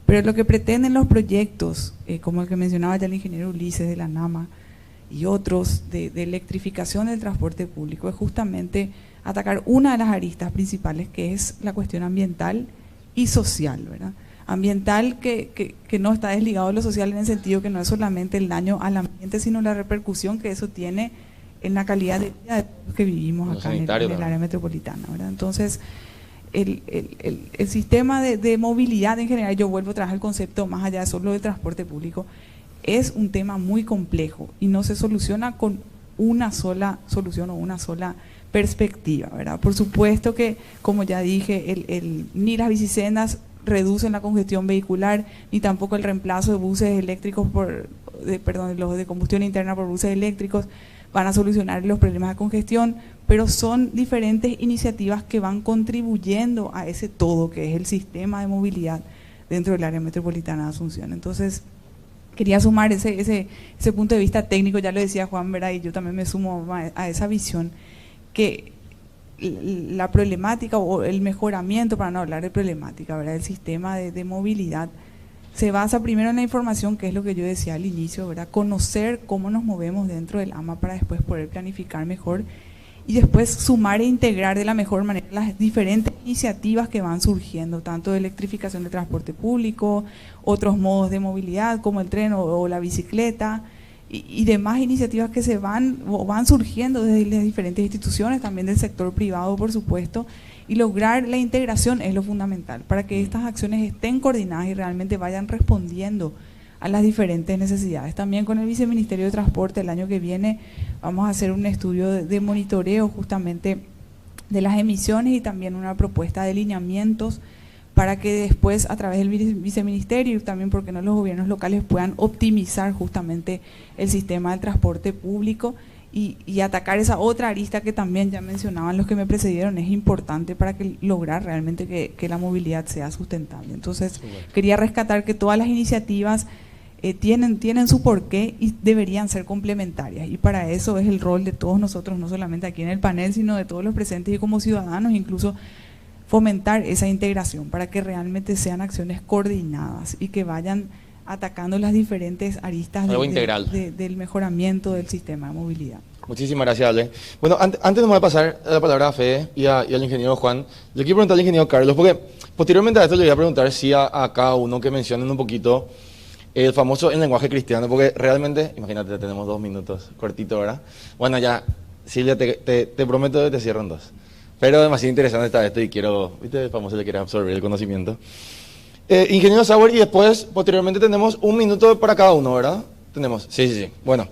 Pero lo que pretenden los proyectos, como el que mencionaba ya el ingeniero Ulises de la NAMA y otros de electrificación del transporte público, es justamente atacar una de las aristas principales, que es la cuestión ambiental y social, ¿verdad? Ambiental que no está desligado de lo social, en el sentido que no es solamente el daño al ambiente, sino la repercusión que eso tiene en la calidad de vida de los que vivimos acá en el área metropolitana, ¿verdad? Entonces, el sistema de movilidad en general, yo vuelvo a traer el concepto más allá de solo del transporte público, es un tema muy complejo y no se soluciona con una sola solución o una sola perspectiva, ¿verdad? Por supuesto que, como ya dije, ni las bicisendas reducen la congestión vehicular, ni tampoco el reemplazo de buses eléctricos los de combustión interna por buses eléctricos van a solucionar los problemas de congestión, pero son diferentes iniciativas que van contribuyendo a ese todo que es el sistema de movilidad dentro del área metropolitana de Asunción. Entonces, quería sumar ese punto de vista técnico, ya lo decía Juan, ¿verdad? Y yo también me sumo a esa visión, que la problemática o el mejoramiento, para no hablar de problemática, ¿verdad?, del sistema de movilidad se basa primero en la información, que es lo que yo decía al inicio, ¿verdad?, conocer cómo nos movemos dentro del AMA para después poder planificar mejor y después sumar e integrar de la mejor manera las diferentes iniciativas que van surgiendo, tanto de electrificación del transporte público, otros modos de movilidad como el tren o la bicicleta, y demás iniciativas que se van surgiendo desde las diferentes instituciones, también del sector privado, por supuesto, y lograr la integración es lo fundamental, para que estas acciones estén coordinadas y realmente vayan respondiendo a las diferentes necesidades. También con el Viceministerio de Transporte el año que viene vamos a hacer un estudio de monitoreo justamente de las emisiones y también una propuesta de lineamientos para que después a través del viceministerio y también, porque no, los gobiernos locales puedan optimizar justamente el sistema del transporte público y atacar esa otra arista que también ya mencionaban los que me precedieron, es importante para que lograr realmente que la movilidad sea sustentable. Entonces, quería rescatar que todas las iniciativas tienen su porqué y deberían ser complementarias, y para eso es el rol de todos nosotros, no solamente aquí en el panel, sino de todos los presentes y como ciudadanos, incluso fomentar esa integración para que realmente sean acciones coordinadas y que vayan atacando las diferentes aristas del mejoramiento del sistema de movilidad. Muchísimas gracias, Ale. Bueno, antes de pasar la palabra a Fede y al ingeniero Juan, yo quiero preguntar al ingeniero Carlos, porque posteriormente a esto le voy a preguntar si a cada uno que mencionen un poquito el famoso el lenguaje cristiano, porque realmente, imagínate, tenemos 2 minutos, cortito, ¿verdad? Bueno, ya, Silvia, te prometo que te cierro en 2. Pero demasiado interesante está esto y quiero, viste, el famoso le quiere absorber el conocimiento. Ingeniero Sauer, y después, posteriormente, tenemos 1 minuto para cada uno, ¿verdad? Tenemos, sí. Bueno,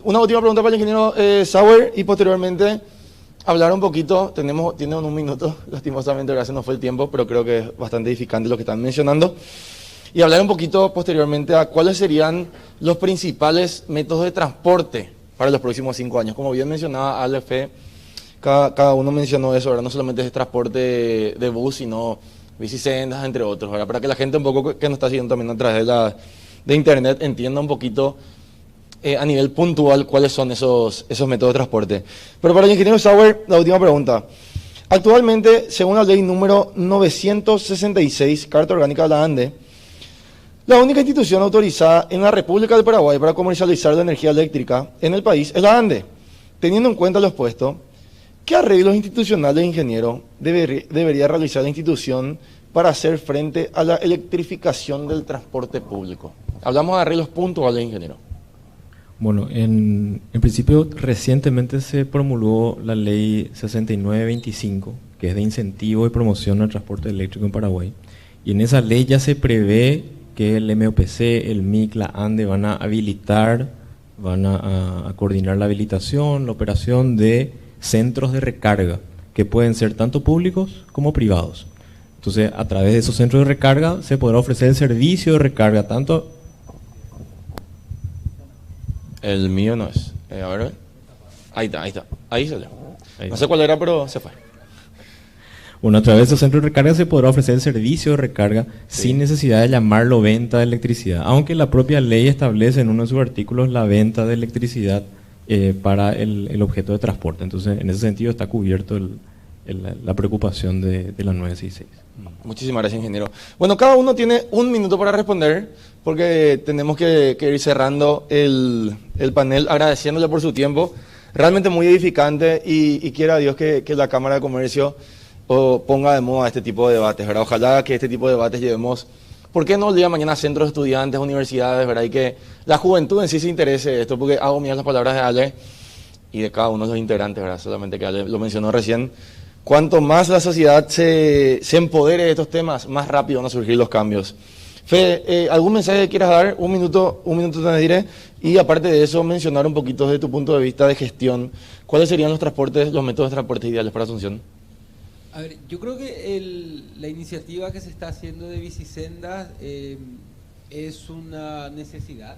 una última pregunta para el ingeniero Sauer y posteriormente hablar un poquito, tienen 1 minuto, lastimosamente ahora se nos fue el tiempo, pero creo que es bastante edificante lo que están mencionando. Y hablar un poquito posteriormente a cuáles serían los principales métodos de transporte para los próximos 5 años. Como bien mencionaba Alefe, cada uno mencionó eso, ¿verdad? No solamente es transporte de bus, sino bicisendas, entre otros, ¿verdad? Para que la gente un poco que nos está siguiendo también a través de internet entienda un poquito a nivel puntual cuáles son esos métodos de transporte. Pero para el ingeniero Sauer, la última pregunta. Actualmente, según la ley número 966, Carta Orgánica de la ANDE, la única institución autorizada en la República del Paraguay para comercializar la energía eléctrica en el país es la ANDE. Teniendo en cuenta lo expuesto, ¿qué arreglos institucionales, ingeniero, debería realizar la institución para hacer frente a la electrificación del transporte público? Hablamos de arreglos puntuales, ingeniero. Bueno, en principio recientemente se promulgó la ley 6925, que es de incentivo y promoción al transporte eléctrico en Paraguay. Y en esa ley ya se prevé que el MOPC, el MIC, la ANDE van a habilitar, van a coordinar la habilitación, la operación de centros de recarga, que pueden ser tanto públicos como privados. Entonces, a través de esos centros de recarga se podrá ofrecer el servicio de recarga, tanto... El mío no es. A ver, ahí está. Ahí salió. No sé cuál era, pero se fue. Bueno, a través de estos centros de recarga se podrá ofrecer el servicio de recarga sin necesidad de llamarlo venta de electricidad, aunque la propia ley establece en uno de sus artículos la venta de electricidad para el objeto de transporte. Entonces, en ese sentido está cubierto la preocupación de la 966. Muchísimas gracias, ingeniero. Bueno, cada uno tiene un minuto para responder, porque tenemos que ir cerrando el panel, agradeciéndole por su tiempo, realmente muy edificante, y quiera Dios que la Cámara de Comercio ponga de moda este tipo de debates, ¿verdad? Ojalá que este tipo de debates llevemos, ¿por qué no el día de mañana a centros de estudiantes, universidades, ¿verdad? Y que la juventud en sí se interese de esto, porque hago mías las palabras de Ale y de cada uno de los integrantes, ¿verdad? Solamente que Ale lo mencionó recién. Cuanto más la sociedad se empodere de estos temas, más rápido van a surgir los cambios. Fede, ¿algún mensaje que quieras dar? Un minuto te diré. Y aparte de eso, mencionar un poquito desde tu punto de vista de gestión, ¿cuáles serían los métodos de transporte ideales para Asunción? A ver, yo creo que la iniciativa que se está haciendo de bicisendas es una necesidad.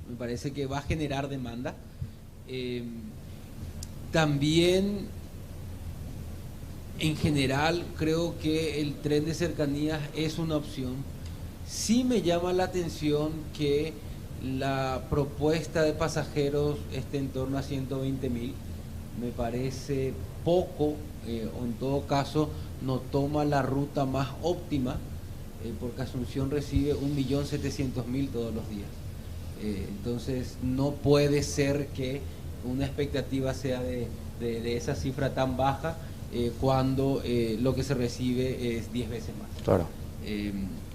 Me parece que va a generar demanda. También, en general, creo que el tren de cercanías es una opción. Sí me llama la atención que la propuesta de pasajeros esté en torno a 120.000. Me parece poco, o en todo caso no toma la ruta más óptima, porque Asunción recibe 1.700.000 todos los días. Entonces no puede ser que una expectativa sea de esa cifra tan baja cuando lo que se recibe es 10 veces más. Claro.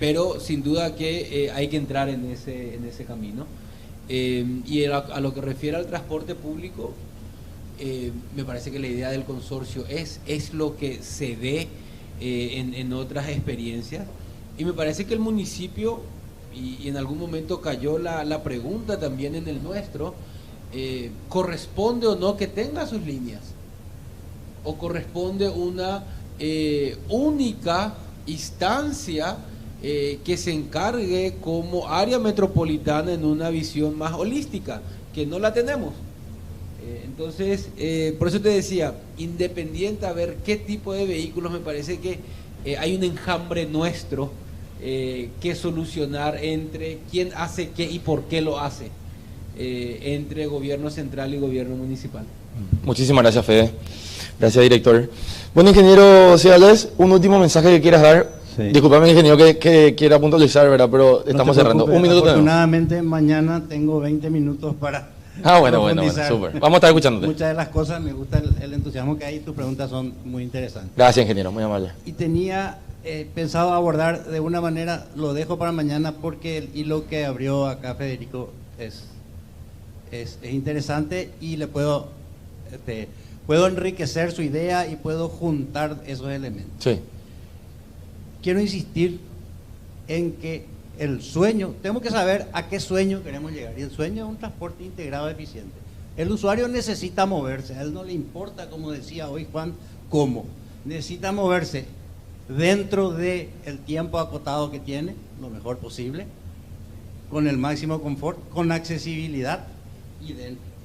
Pero sin duda que hay que entrar en ese camino. Y a lo que refiere al transporte público, me parece que la idea del consorcio es lo que se ve en otras experiencias, y me parece que el municipio, y en algún momento cayó la pregunta también en el nuestro, ¿corresponde o no que tenga sus líneas? ¿O corresponde una única instancia que se encargue como área metropolitana en una visión más holística, que no la tenemos? Entonces, por eso te decía, independiente a ver qué tipo de vehículos, me parece que hay un enjambre nuestro que solucionar entre quién hace qué y por qué lo hace, entre gobierno central y gobierno municipal. Muchísimas gracias, Fede. Gracias, director. Bueno, ingeniero Ciales, un último mensaje que quieras dar. Sí. Disculpame, ingeniero, que quiera puntualizar, ¿verdad? Pero estamos cerrando. Un minuto. Afortunadamente, mañana tengo 20 minutos para... Bueno, súper. Vamos a estar escuchándote. Muchas de las cosas, me gusta el entusiasmo que hay, tus preguntas son muy interesantes. Gracias, ingeniero, muy amable. Y tenía pensado abordar de una manera, lo dejo para mañana porque el hilo que abrió acá Federico es interesante, y le puedo enriquecer su idea y puedo juntar esos elementos. Sí. Quiero insistir en que el sueño, tenemos que saber a qué sueño queremos llegar, y el sueño es un transporte integrado eficiente. El usuario necesita moverse, a él no le importa, como decía hoy Juan, cómo. Necesita moverse dentro del tiempo acotado que tiene, lo mejor posible, con el máximo confort, con accesibilidad,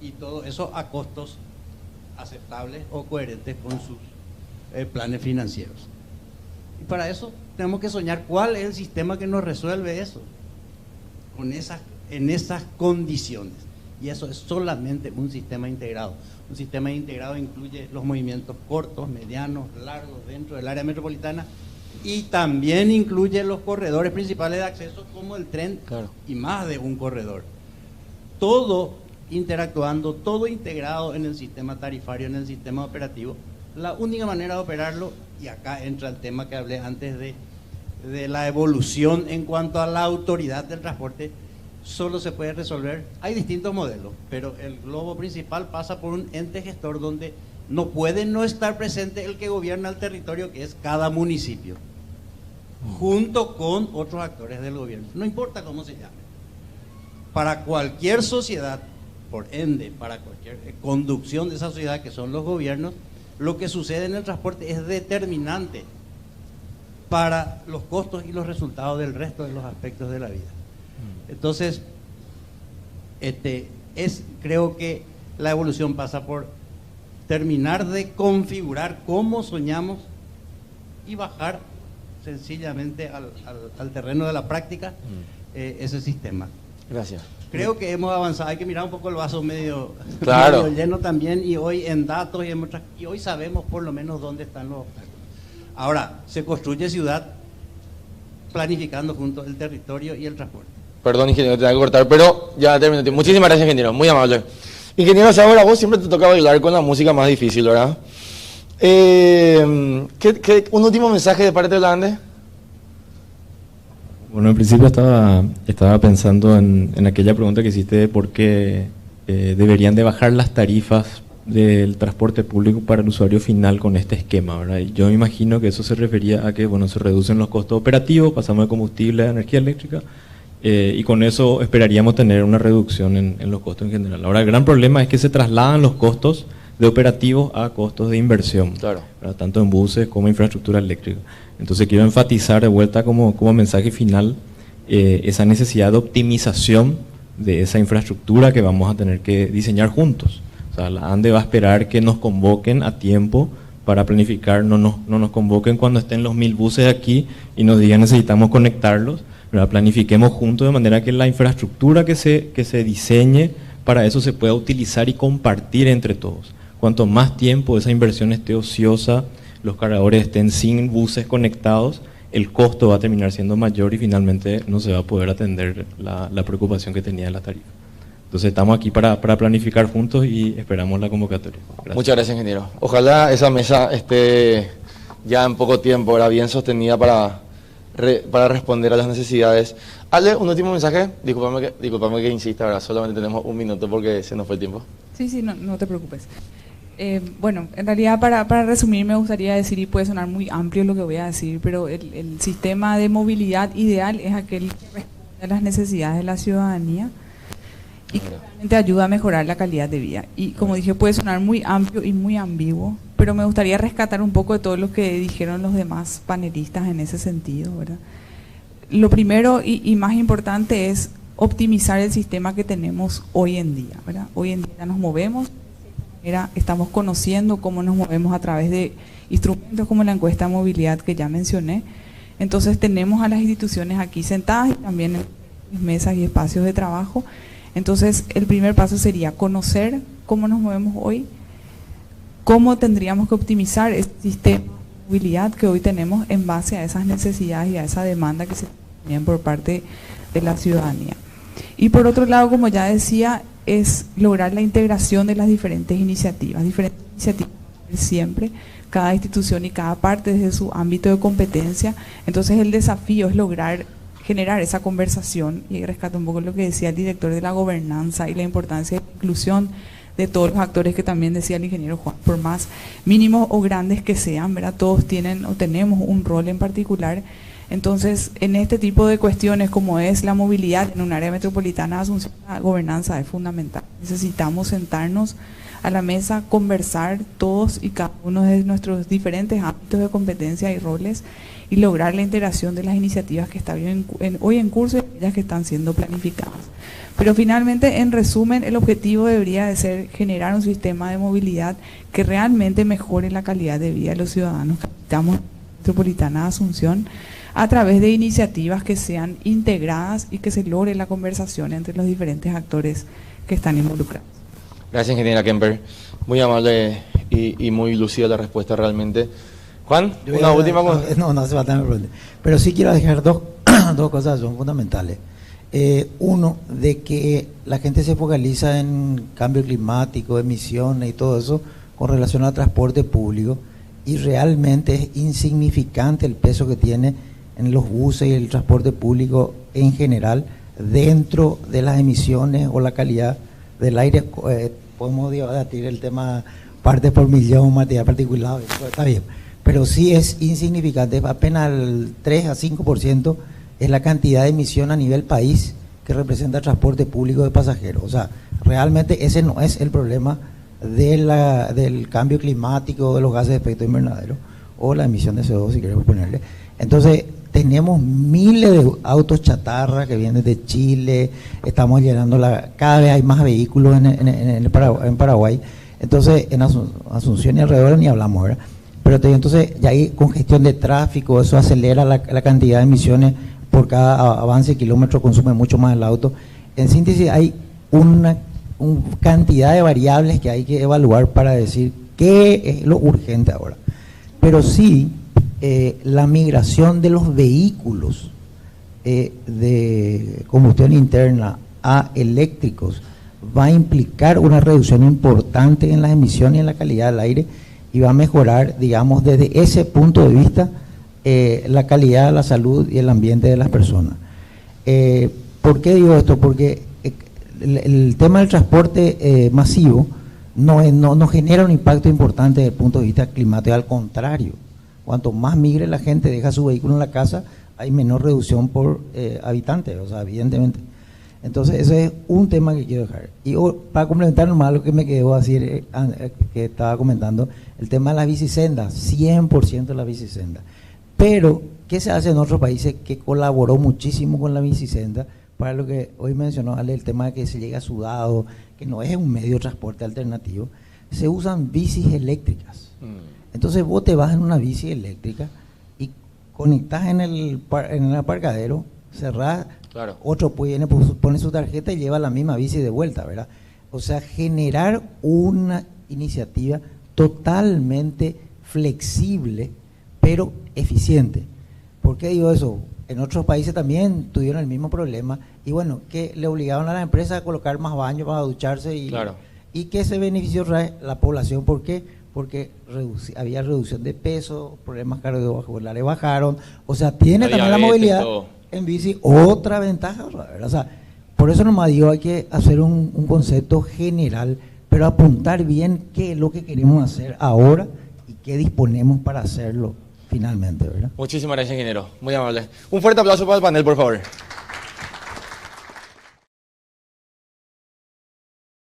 y todo eso a costos aceptables o coherentes con sus planes financieros. Y para eso tenemos que soñar cuál es el sistema que nos resuelve eso, en esas condiciones. Y eso es solamente un sistema integrado. Un sistema integrado incluye los movimientos cortos, medianos, largos dentro del área metropolitana, y también incluye los corredores principales de acceso como el tren, claro, y más de un corredor. Todo interactuando, todo integrado en el sistema tarifario, en el sistema operativo. La única manera de operarlo, y acá entra el tema que hablé antes de la evolución en cuanto a la autoridad del transporte, solo se puede resolver, hay distintos modelos, pero el globo principal pasa por un ente gestor donde no puede no estar presente el que gobierna el territorio, que es cada municipio, junto con otros actores del gobierno, no importa cómo se llame. Para cualquier sociedad, por ende, para cualquier conducción de esa sociedad que son los gobiernos, lo que sucede en el transporte es determinante para los costos y los resultados del resto de los aspectos de la vida. Entonces, creo que la evolución pasa por terminar de configurar cómo soñamos y bajar sencillamente al terreno de la práctica ese sistema. Gracias. Creo que hemos avanzado, hay que mirar un poco el vaso medio, Claro. medio lleno también, y hoy en datos y hoy sabemos por lo menos dónde están los obstáculos. Ahora, se construye ciudad planificando junto el territorio y el transporte. Perdón, ingeniero, te tengo que cortar, pero ya terminé. Muchísimas gracias, ingeniero, muy amable. Ingeniero, ahora vos siempre te toca bailar con la música más difícil, ¿verdad? Un último mensaje de parte de la ANDE. Bueno, en principio estaba pensando en aquella pregunta que hiciste de por qué deberían de bajar las tarifas del transporte público para el usuario final con este esquema, ¿verdad? Y yo me imagino que eso se refería a que, bueno, se reducen los costos operativos, pasamos de combustible a energía eléctrica, y con eso esperaríamos tener una reducción en los costos en general. Ahora, el gran problema es que se trasladan los costos de operativos a costos de inversión, Claro. ¿verdad? Tanto en buses como en infraestructura eléctrica. Entonces quiero enfatizar de vuelta como mensaje final esa necesidad de optimización de esa infraestructura que vamos a tener que diseñar juntos. O sea, la ANDE va a esperar que nos convoquen a tiempo para planificar, no nos convoquen cuando estén los 1000 buses aquí y nos digan necesitamos conectarlos, ¿verdad? Planifiquemos juntos de manera que la infraestructura que se diseñe para eso se pueda utilizar y compartir entre todos. Cuanto más tiempo esa inversión esté ociosa, los cargadores estén sin buses conectados, el costo va a terminar siendo mayor y finalmente no se va a poder atender la preocupación que tenía de la tarifa. Entonces estamos aquí para planificar juntos y esperamos la convocatoria. Gracias. Muchas gracias, ingeniero. Ojalá esa mesa esté ya en poco tiempo, ¿verdad? Bien sostenida para responder a las necesidades. Ale, un último mensaje. Discúlpame que insista, ¿verdad? Solamente tenemos un minuto porque se nos fue el tiempo. Sí, no te preocupes. Bueno, en realidad para resumir me gustaría decir, y puede sonar muy amplio lo que voy a decir, pero el sistema de movilidad ideal es aquel que responde a las necesidades de la ciudadanía y que realmente ayuda a mejorar la calidad de vida. Y como dije, puede sonar muy amplio y muy ambiguo, pero me gustaría rescatar un poco de todo lo que dijeron los demás panelistas en ese sentido, ¿verdad? Lo primero y más importante es optimizar el sistema que tenemos hoy en día, ¿verdad? Hoy en día nos movemos, estamos conociendo cómo nos movemos a través de instrumentos como la encuesta de movilidad que ya mencioné. Entonces tenemos a las instituciones aquí sentadas y también en mesas y espacios de trabajo. Entonces el primer paso sería conocer cómo nos movemos hoy, cómo tendríamos que optimizar el sistema de movilidad que hoy tenemos en base a esas necesidades y a esa demanda que se tiene por parte de la ciudadanía. Y por otro lado, como ya decía, es lograr la integración de las diferentes iniciativas siempre, cada institución y cada parte desde su ámbito de competencia. Entonces el desafío es lograr generar esa conversación, y rescato un poco lo que decía el director de la gobernanza y la importancia de la inclusión de todos los actores que también decía el ingeniero Juan, por más mínimos o grandes que sean, ¿verdad? Todos tienen o tenemos un rol en particular. Entonces, en este tipo de cuestiones como es la movilidad en un área metropolitana de Asunción, la gobernanza es fundamental. Necesitamos sentarnos a la mesa, conversar todos y cada uno de nuestros diferentes ámbitos de competencia y roles y lograr la integración de las iniciativas que están hoy en curso y aquellas que están siendo planificadas. Pero finalmente, en resumen, el objetivo debería de ser generar un sistema de movilidad que realmente mejore la calidad de vida de los ciudadanos que habitamos en la metropolitana de Asunción, a través de iniciativas que sean integradas y que se logre la conversación entre los diferentes actores que están involucrados. Gracias, ingeniera Kemper. Muy amable y muy lúcida la respuesta realmente. Juan, una última cosa. No hace falta, pero sí quiero dejar dos cosas son fundamentales. Uno, de que la gente se focaliza en cambio climático, emisiones y todo eso con relación al transporte público, y realmente es insignificante el peso que tiene en los buses y el transporte público en general dentro de las emisiones o la calidad del aire. Podemos debatir el tema partes por millón, materia particulada, eso está bien, pero sí es insignificante, apenas el 3 a 5% es la cantidad de emisión a nivel país que representa el transporte público de pasajeros. O sea, realmente ese no es el problema del cambio climático, de los gases de efecto invernadero o la emisión de CO2, si queremos ponerle. Entonces, tenemos miles de autos chatarra que vienen de Chile, estamos llenando cada vez hay más vehículos en Paraguay. Entonces, en Asunción y alrededor ni hablamos, ¿verdad? Pero entonces ya hay congestión de tráfico, eso acelera la cantidad de emisiones por cada avance de kilómetro, consume mucho más el auto. En síntesis, hay una cantidad de variables que hay que evaluar para decir qué es lo urgente ahora. Pero sí, la migración de los vehículos de combustión interna a eléctricos va a implicar una reducción importante en las emisiones y en la calidad del aire, y va a mejorar, digamos, desde ese punto de vista, la calidad, la salud y el ambiente de las personas. ¿Por qué digo esto? Porque el tema del transporte masivo no genera un impacto importante desde el punto de vista climático, al contrario, cuanto más migre la gente, deja su vehículo en la casa, hay menor reducción por habitante, o sea, evidentemente. Entonces, ese es un tema que quiero dejar. Y para complementar nomás lo que me quedó decir, que estaba comentando, el tema de las bicisendas, 100% de las bicisendas. Pero, ¿qué se hace en otros países que colaboró muchísimo con la bicisenda? Para lo que hoy mencionó Ale, el tema de que se llega sudado, que no es un medio de transporte alternativo, se usan bicis eléctricas. Entonces vos te vas en una bici eléctrica y conectás en el aparcadero, cerrás, Claro. otro viene, pone su tarjeta y lleva la misma bici de vuelta, ¿verdad? O sea, generar una iniciativa totalmente flexible, pero eficiente. ¿Por qué digo eso? En otros países también tuvieron el mismo problema, y bueno, que le obligaron a la empresa a colocar más baños para ducharse, y, Claro. y que ese beneficio trae la población. ¿Por qué? Porque había reducción de peso, problemas cardiovasculares bajaron, o sea, tiene La también la diabetes, movilidad todo. en bici, otra ventaja, ¿verdad? O sea, por eso nomás digo, hay que hacer un concepto general, pero apuntar bien qué es lo que queremos hacer ahora y qué disponemos para hacerlo finalmente, ¿verdad? Muchísimas gracias, ingeniero. Muy amable. Un fuerte aplauso para el panel, por favor.